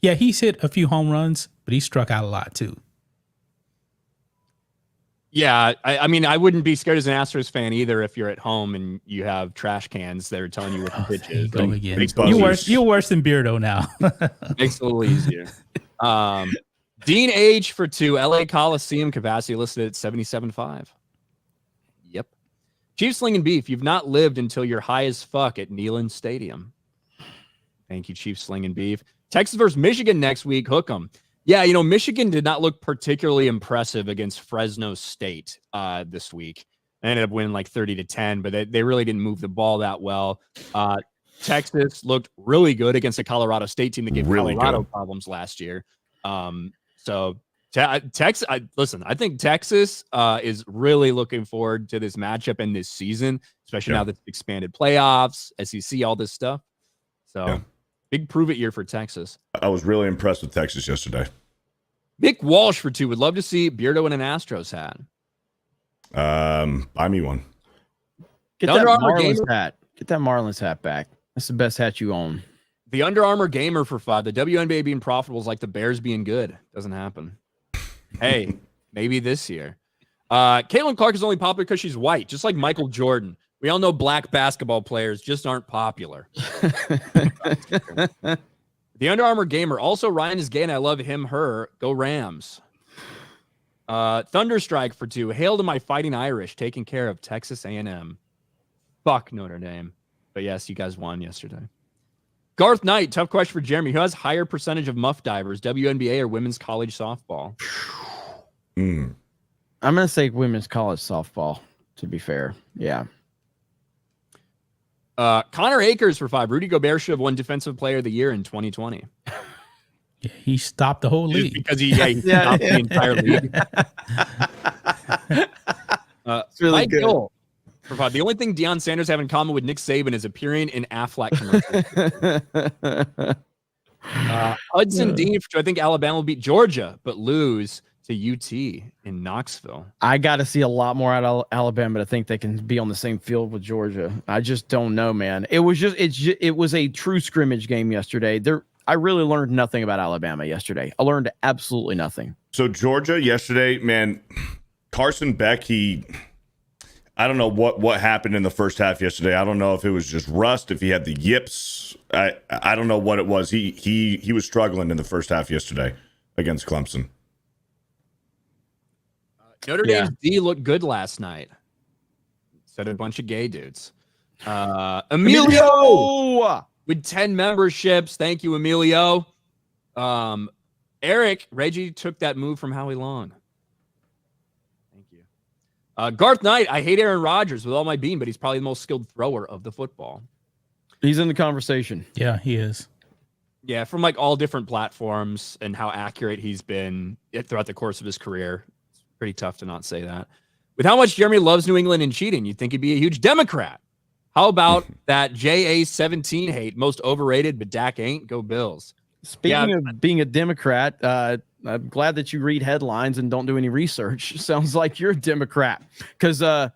he's hit a few home runs, but he struck out a lot too. Yeah, I mean, I wouldn't be scared as an Astros fan either if you're at home and you have trash cans that are telling you what the pitch is. Go again. You're worse than Beardo now. Makes it a little easier. Dean Age for 2, LA Coliseum capacity listed at 77.5. Yep. Chief Slinging Beef, you've not lived until you're high as fuck at Neyland Stadium. Thank you, Chief Slinging Beef. Texas versus Michigan next week. Hook 'em. Yeah, Michigan did not look particularly impressive against Fresno State this week. They ended up winning like 30-10, but they really didn't move the ball that well. Texas looked really good against a Colorado State team that gave Colorado problems last year. Texas, I think Texas is really looking forward to this matchup and this season, especially now that expanded playoffs, SEC, all this stuff. So big prove it year for Texas. I was really impressed with Texas yesterday. Mick Walsh for 2. Would love to see Beardo in an Astros hat. Buy me one. Get that Marlins hat. Get that Marlins hat back. That's the best hat you own. The Under Armour Gamer for 5. The WNBA being profitable is like the Bears being good. Doesn't happen. Hey, maybe this year. Caitlin Clark is only popular because she's white, just like Michael Jordan. We all know black basketball players just aren't popular. The Under Armour Gamer. Also, Ryan is gay, and I love him, her. Go Rams. Thunderstrike for 2. Hail to my fighting Irish, taking care of Texas A&M. Fuck Notre Dame. But yes, you guys won yesterday. Garth Knight, tough question for Jeremy. Who has higher percentage of muff divers, WNBA or women's college softball? I'm going to say women's college softball, to be fair. Yeah. Connor Akers for 5. Rudy Gobert should have won Defensive Player of the Year in 2020. Yeah, he stopped the whole league. Because he stopped the entire league. It's really Mike good. Gill for 5. The only thing Deion Sanders have in common with Nick Saban is appearing in Aflac commercials. Hudson Dean, I think Alabama will beat Georgia, but lose to UT in Knoxville. I got to see a lot more out of Alabama to think they can be on the same field with Georgia. I just don't know, man. It was a true scrimmage game yesterday. I really learned nothing about Alabama yesterday. I learned absolutely nothing. So Georgia yesterday, man, Carson Beck, I don't know what happened in the first half yesterday. I don't know if it was just rust, if he had the yips. I don't know what it was. He was struggling in the first half yesterday against Clemson. Notre Dame's D looked good last night. Said a bunch of gay dudes. Emilio with 10 memberships. Thank you, Emilio. Eric, Reggie took that move from Howie Long. Thank you. Garth Knight, I hate Aaron Rodgers with all my being, but he's probably the most skilled thrower of the football. He's in the conversation. Yeah, he is. Yeah, from like all different platforms and how accurate he's been throughout the course of his career. It's pretty tough to not say that. With how much Jeremy loves New England and cheating, you'd think he'd be a huge Democrat. How about that JA17 hate? Most overrated, but Dak ain't. Go Bills. Speaking of being a Democrat, I'm glad that you read headlines and don't do any research. Sounds like you're a Democrat because the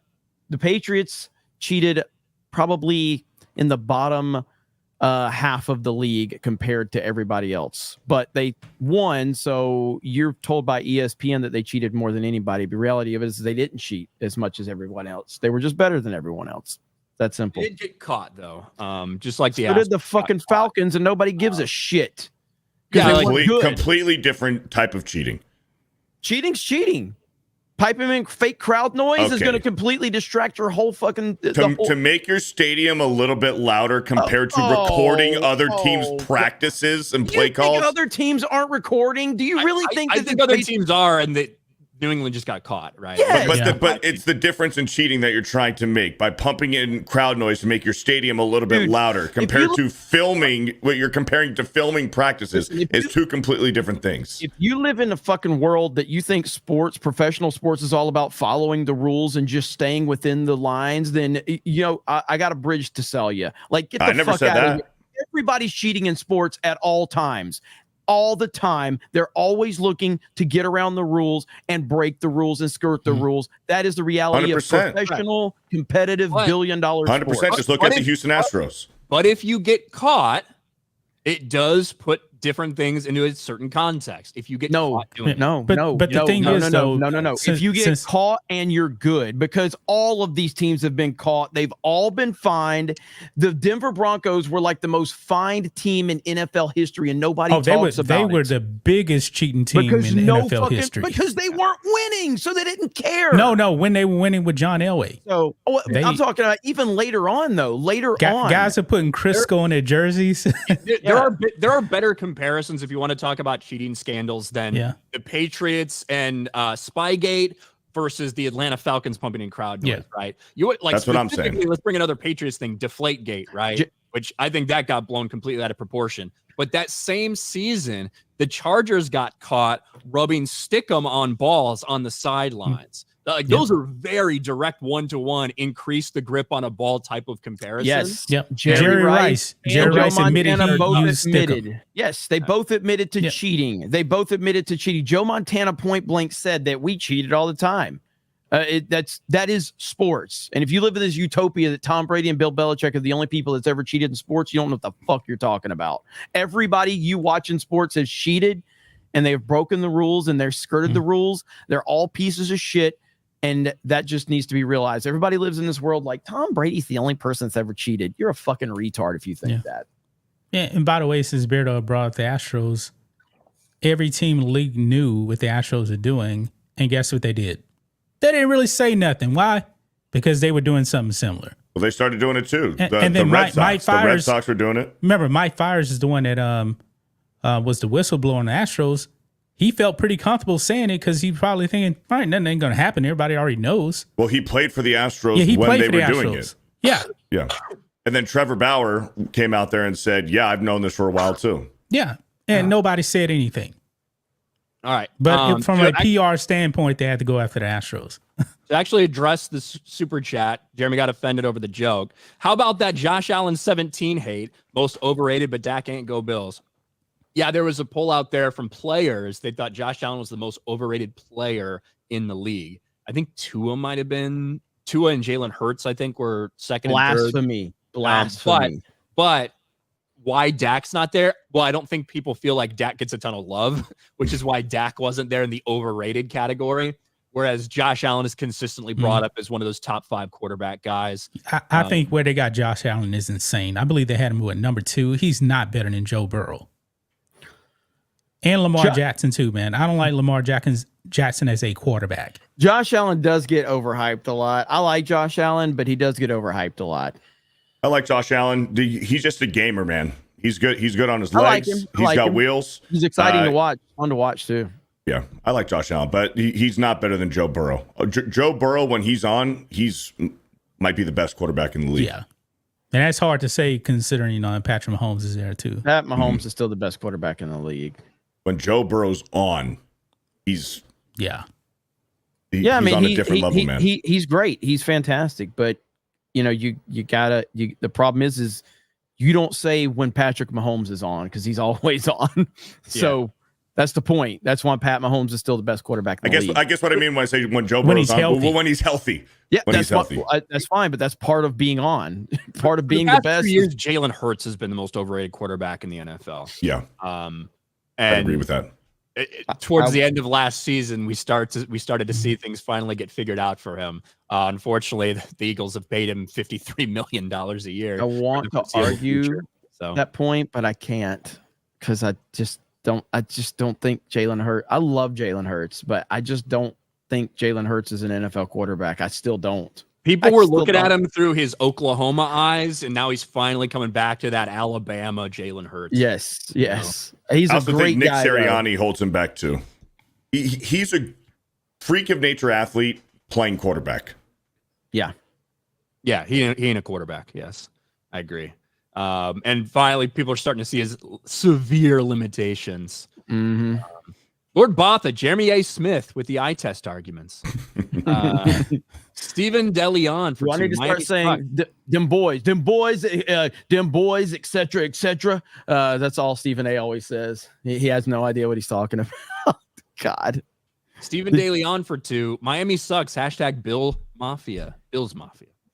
Patriots cheated probably in the bottom half of the league compared to everybody else, but they won. So you're told by ESPN that they cheated more than anybody. The reality of it is they didn't cheat as much as everyone else. They were just better than everyone else. That's simple. They did get caught though. Just like the so did the fucking Falcons, and nobody gives a shit. Yeah, completely different type of cheating. Cheating's cheating. Piping in fake crowd noise is going to completely distract your whole fucking... To make your stadium a little bit louder compared to recording other teams' practices and play calls. Think other teams aren't recording? Do you really think I think other teams are, and that New England just got caught, right? Yes. But it's the difference in cheating that you're trying to make by pumping in crowd noise to make your stadium a little bit louder compared to filming. What you're comparing to filming practices is two completely different things. If you live in a fucking world that you think professional sports is all about following the rules and just staying within the lines, then I got a bridge to sell you. Like, get the fuck out of here. Everybody's cheating in sports at all times. All the time. They're always looking to get around the rules and break the rules and skirt the rules. That is the reality 100%. of professional, competitive, billion-dollar 100%. sports. Just look at the Houston Astros. But if you get caught, it does put different things into a certain context. If you get caught doing but the thing is, if you get caught and you're good, because all of these teams have been caught, they've all been fined. The Denver Broncos were like the most fined team in NFL history, and nobody talks about it. They were the biggest cheating team in NFL history because they weren't winning, so they didn't care. No, when they were winning with John Elway. So I'm talking about even later on, though. Guys are putting Crisco on their jerseys. There are better comparisons if you want to talk about cheating scandals than the Patriots and Spygate versus the Atlanta Falcons pumping in crowd noise, right? That's what I'm saying. Let's bring another Patriots thing, Deflategate, right? Which I think that got blown completely out of proportion. But that same season, the Chargers got caught rubbing stickum on balls on the sidelines. Those are very direct one-to-one, increase the grip on a ball type of comparison. Yes. Yep. Jerry Rice admitted he used stickum. Yes, they both admitted to cheating. They both admitted to cheating. Joe Montana point blank said that we cheated all the time. That is sports. And if you live in this utopia that Tom Brady and Bill Belichick are the only people that's ever cheated in sports, you don't know what the fuck you're talking about. Everybody you watch in sports has cheated, and they've broken the rules, and they're skirted the rules. They're all pieces of shit. And that just needs to be realized. Everybody lives in this world like Tom Brady's the only person that's ever cheated. You're a fucking retard if you think that. Yeah, and by the way, since Beardo brought up the Astros, every team in the league knew what the Astros are doing, and guess what they did? They didn't really say nothing. Why? Because they were doing something similar. Well, they started doing it too. And then Red Mike Sox, Fiers, the Red Sox were doing it. Remember, Mike Fiers is the one that was the whistleblower on the Astros. He felt pretty comfortable saying it because he probably thinking, all right, nothing ain't going to happen. Everybody already knows. Well, he played for the Astros when they were doing it. Yeah. Yeah. And then Trevor Bauer came out there and said, yeah, I've known this for a while too. Yeah. And nobody said anything. All right. But from a PR standpoint, they had to go after the Astros. To actually address the super chat, Jeremy got offended over the joke. How about that Josh Allen 17 hate? Most overrated, but Dak ain't. Go Bills. Yeah, there was a poll out there from players. They thought Josh Allen was the most overrated player in the league. I think Tua might have been. Tua and Jalen Hurts, I think, were second Blasphemy. and third. But why Dak's not there? Well, I don't think people feel like Dak gets a ton of love, which is why Dak wasn't there in the overrated category. Whereas Josh Allen is consistently brought up as one of those top 5 quarterback guys. I think where they got Josh Allen is insane. I believe they had him at number 2. He's not better than Joe Burrow. And Lamar Jackson, too, man. I don't like Lamar Jackson as a quarterback. Josh Allen does get overhyped a lot. I like Josh Allen, but he does get overhyped a lot. I like Josh Allen. He's just a gamer, man. He's good. He's good on his I like legs. him. He's got wheels. He's exciting to watch. Fun to watch too. Yeah, I like Josh Allen, but he's not better than Joe Burrow. Joe Burrow, when he's on, might be the best quarterback in the league. Yeah. And that's hard to say considering, Patrick Mahomes is there too. Pat Mahomes is still the best quarterback in the league. When Joe Burrow's on, he's on a different level, man. He's great. He's fantastic. But you gotta. The problem is you don't say when Patrick Mahomes is on because he's always on. So that's the point. That's why Pat Mahomes is still the best quarterback in the league. I guess what I mean when I say when Joe Burrow's on, when he's healthy. Yeah, that's fine, but that's part of being on. Part of being the best. 3 years, Jalen Hurts has been the most overrated quarterback in the NFL. Yeah, and I agree with that. Towards the end of last season, we started to see things finally get figured out for him. Unfortunately, the Eagles have paid him $53 million a year. I want to argue that point, but I can't because I just don't think Jalen Hurts. I love Jalen Hurts, but I just don't think Jalen Hurts is an NFL quarterback. I still don't. People were looking at him through his Oklahoma eyes, and now he's finally coming back to that Alabama Jalen Hurts. Yes. He's a great Nick guy. Sirianni holds him back too. He's a freak of nature athlete playing quarterback. Yeah, he ain't a quarterback. Yes, I agree. And finally, people are starting to see his severe limitations. Mm-hmm. Lord Botha, Jeremy A. Smith with the eye test arguments. Stephen DeLeon for I need to start saying them boys, etc., etc. That's all Stephen A. always says. He has no idea what he's talking about. God. Stephen DeLeon for 2. Miami sucks. Bills Mafia.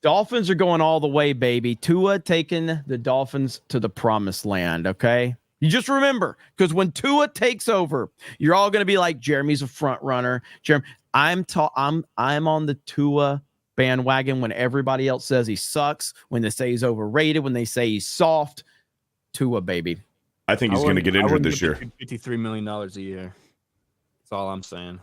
Dolphins are going all the way, baby. Tua taking the Dolphins to the promised land, okay? You just remember, because when Tua takes over, you're all going to be like, Jeremy's a front runner. I'm on the Tua bandwagon when everybody else says he sucks, when they say he's overrated, when they say he's soft. Tua, baby. I think he's going to get injured this year. $53 million a year. That's all I'm saying.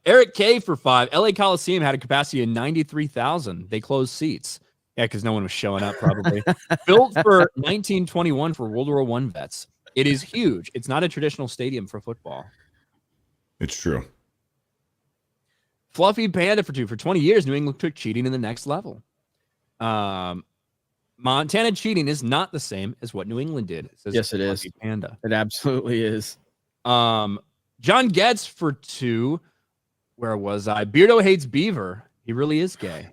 Eric K for 5. LA Coliseum had a capacity of 93,000. They closed seats. Yeah, because no one was showing up, probably. Built for 1921 for World War I vets. It is huge. It's not a traditional stadium for football. It's true. Fluffy Panda for 2. For 20 years, New England took cheating to the next level. Montana cheating is not the same as what New England did. Yes, it is. Panda. It absolutely is. John Getz for 2. Where was I? Beardo hates Beaver. He really is gay.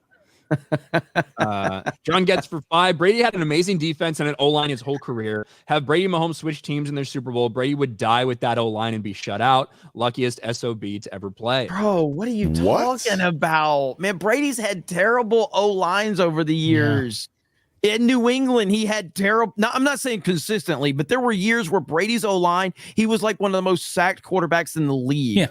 John Getz for 5. Brady had an amazing defense and an O-line his whole career. Have Brady and Mahomes switch teams in their Super Bowl, Brady would die with that O-line and be shut out. Luckiest SOB to ever play. Bro, what are you talking about? Man, Brady's had terrible O-lines over the years. Yeah. In New England, he had terrible. Now, I'm not saying consistently, but there were years where Brady's O-line, he was like one of the most sacked quarterbacks in the league. Yeah.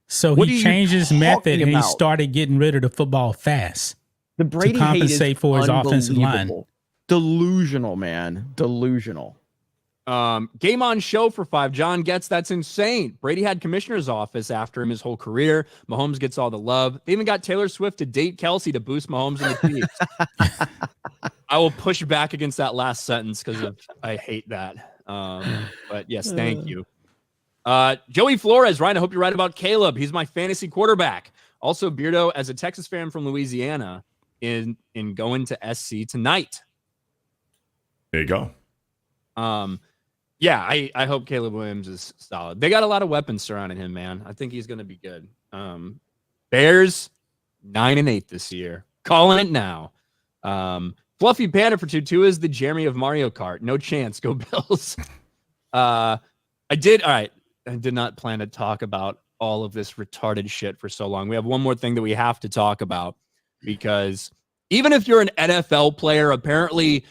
So he changed his method and he started getting rid of the football fast. The Brady to compensate for his offensive line. Delusional, man. Delusional. Game on show for 5. John Getz, that's insane. Brady had commissioner's office after him his whole career. Mahomes gets all the love. They even got Taylor Swift to date Kelsey to boost Mahomes and the Chiefs. I will push back against that last sentence because I hate that. But yes, thank you. Joey Flores, Ryan, I hope you're right about Caleb. He's my fantasy quarterback. Also, Beardo, as a Texas fan from Louisiana, in going to SC tonight. There you go. Yeah, I hope Caleb Williams is solid. They got a lot of weapons surrounding him, man. I think he's going to be good. Bears 9-8 this year. Calling it now. Fluffy Panda for 2 is the Jeremy of Mario Kart. No chance. Go Bills. I did not plan to talk about all of this retarded shit for so long. We have one more thing that we have to talk about, because even if you're an NFL player, apparently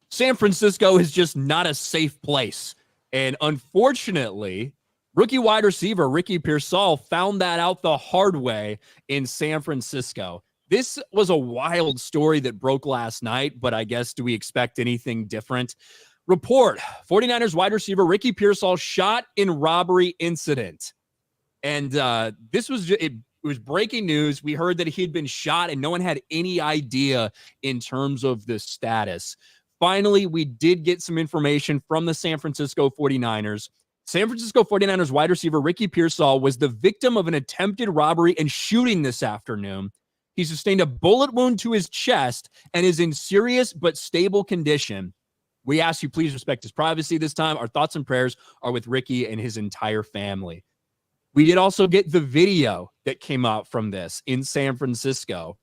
San Francisco is just not a safe place. And unfortunately, rookie wide receiver Ricky Pearsall found that out the hard way in San Francisco. This was a wild story that broke last night, but I guess, do we expect anything different? Report, 49ers wide receiver Ricky Pearsall shot in robbery incident. And this was It was breaking news. We heard that he'd been shot and no one had any idea in terms of the status. Finally, we did get some information from the San Francisco 49ers. San Francisco 49ers wide receiver Ricky Pearsall was the victim of an attempted robbery and shooting this afternoon. He sustained a bullet wound to his chest and is in serious but stable condition. We ask you please respect his privacy this time. Our thoughts and prayers are with Ricky and his entire family. We did also get the video that came out from this in San Francisco.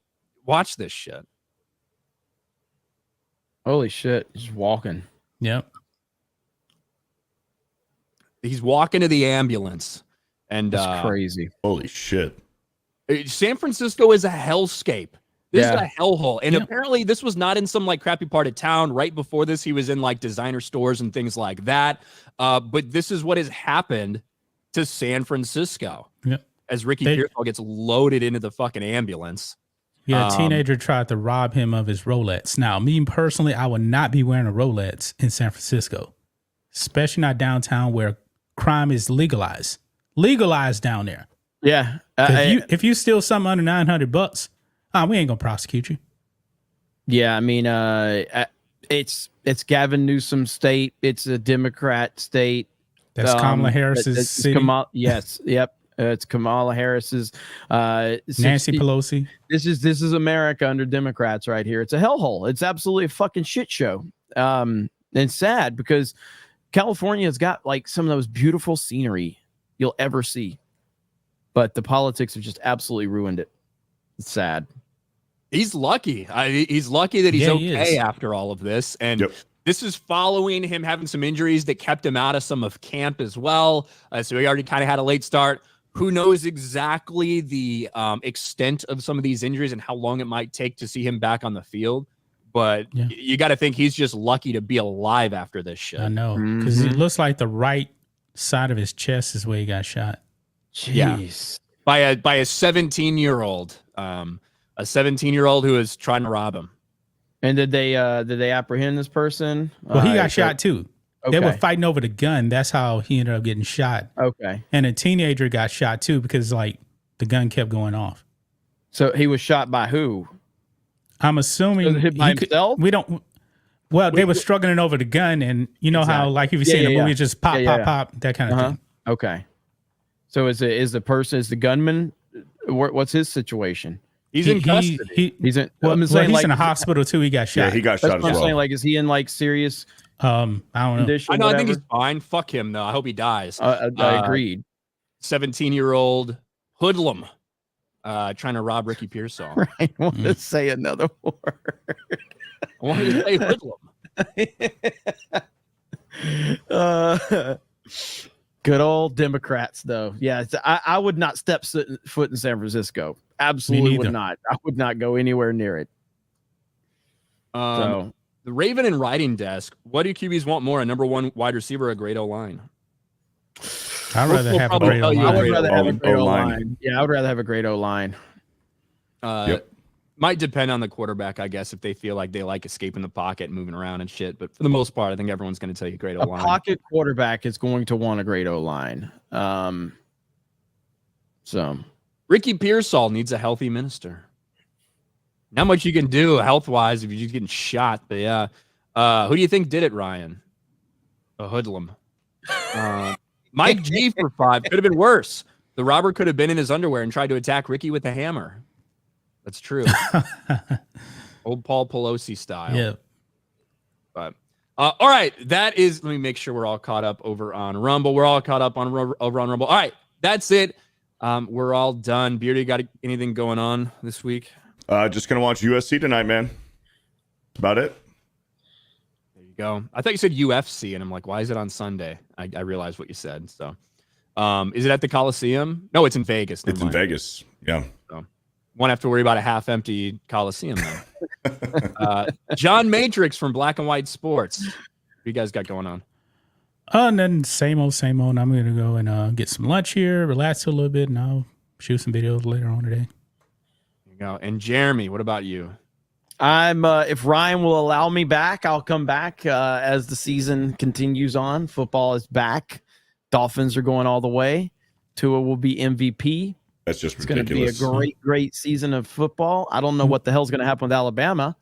Watch this shit. Holy shit. He's walking. Yep. He's walking to the ambulance. And that's crazy. Holy shit. San Francisco is a hellscape. This is a hellhole. And apparently this was not in some like crappy part of town. Right before this, he was in like designer stores and things like that. But this is what has happened to San Francisco. Yep. As Ricky Pearsall gets loaded into the fucking ambulance. Yeah, a teenager tried to rob him of his Rolex. Now, me personally, I would not be wearing a Rolex in San Francisco, especially not downtown where crime is legalized. Legalized down there. Yeah. If you steal something under $900, we ain't gonna prosecute you. Yeah, I mean, it's Gavin Newsom state. It's a Democrat state. That's Kamala Harris's city. Yes, yep. It's Kamala Harris's. Nancy Pelosi. This is America under Democrats right here. It's a hellhole. It's absolutely a fucking shit show. And sad because California's got like some of those beautiful scenery you'll ever see, but the politics have just absolutely ruined it. It's sad. He's lucky. He's lucky that he's okay after all of this. And this is following him having some injuries that kept him out of some of camp as well. So he already kind of had a late start. Who knows exactly the extent of some of these injuries and how long it might take to see him back on the field. But you got to think he's just lucky to be alive after this shit. I know. Because it looks like the right side of his chest is where he got shot. Jeez. By a 17-year-old. A 17-year-old who is trying to rob him. And did they apprehend this person? Well, he got shot too. Okay. They were fighting over the gun. That's how he ended up getting shot. Okay. And a teenager got shot too because like the gun kept going off. So he was shot by who? I'm assuming by himself. They were struggling over the gun, and you know how like if you see in the movie, just pop, pop, that kind of thing. Okay. So is the gunman? What's his situation? He's in custody. He's in a hospital too. He got shot. Yeah, he got shot as well. Saying, like, is he in like serious? I don't know. I think he's fine. Fuck him though. I hope he dies. I agreed. 17-year-old hoodlum trying to rob Ricky Pearsall. I want to say another word. I wanted to say hoodlum. Good old Democrats, though. Yeah, I would not step foot in San Francisco. Absolutely would not. I would not go anywhere near it. The Raven and Writing Desk. What do QBs want more? A number one wide receiver, or a great O-line? I'd rather have a great O-line. I would rather have a great O-line. Yeah, I would rather have a great O-line. Might depend on the quarterback, I guess, if they feel like they like escaping the pocket and moving around and shit. But for the most part, I think everyone's going to tell you great O-line. A pocket quarterback is going to want a great O-line. So Ricky Pearsall needs a healthy minister. Not much you can do health-wise if you're just getting shot. But yeah, who do you think did it, Ryan? A hoodlum. Mike G for 5 could have been worse. The robber could have been in his underwear and tried to attack Ricky with a hammer. That's true. Old Paul Pelosi style. Yeah. But all right, that is. Let me make sure we're all caught up over on Rumble. We're all caught up on over on Rumble. All right, that's it. We're all done. Beardy, got anything going on this week? Just gonna watch USC tonight, man. That's about it. There you go. I thought you said UFC, and I'm like, why is it on Sunday? I realized what you said. So, is it at the Coliseum? No, it's in Vegas. It's in Vegas. Yeah. So, won't have to worry about a half-empty Coliseum then. John Matrix from Black and White Sports. What you guys got going on? And then same old. I'm going to go and get some lunch here, relax a little bit, and I'll shoot some videos later on today. There you go. And Jeremy, what about you? I'm if Ryan will allow me back, I'll come back as the season continues on. Football is back. Dolphins are going all the way. Tua will be MVP. That's just It's going to be ridiculous. a great season of football. I don't know what the hell's going to happen with Alabama,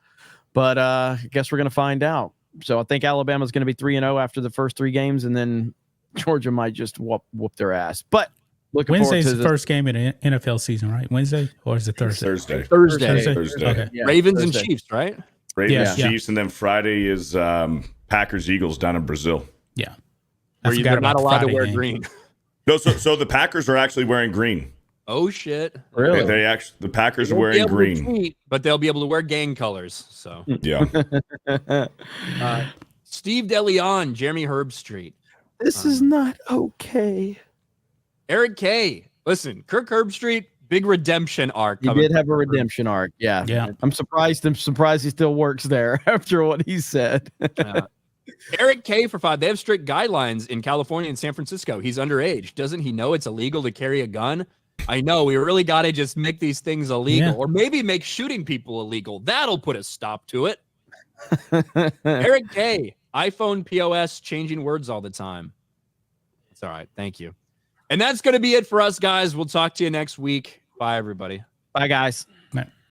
but I guess we're going to find out. So I think Alabama's going to be 3-0 after the first 3 games, and then Georgia might just whoop their ass. But looking Wednesday's forward to the first game of the NFL season, right? Wednesday, or is it Thursday? Thursday. Okay. Yeah, Ravens Thursday. and Chiefs, right? Ravens, Yeah. Chiefs, and then Friday is Packers, Eagles down in Brazil. Yeah. Where you're not allowed to wear game. green. No, so the Packers are actually wearing green. Oh shit! Really? The Packers are Won't be wearing able to green. tweet, but they'll be able to wear gang colors. So, Yeah. Steve DeLeon, Jeremy Herbstreit, This is not okay. Eric K. Listen, Kirk Herbstreit, big redemption arc. He coming did have from a Kirk redemption arc. Yeah. Yeah. I'm surprised he still works there after what he said. Eric K. for 5. They have strict guidelines in California and San Francisco. He's underage. Doesn't he know it's illegal to carry a gun? I know. We really got to just make these things illegal, Yeah. or maybe make shooting people illegal. That'll put a stop to it. Eric K. iPhone POS changing words all the time. It's all right. Thank you. And that's going to be it for us, guys. We'll talk to you next week. Bye, everybody. Bye, guys. Right.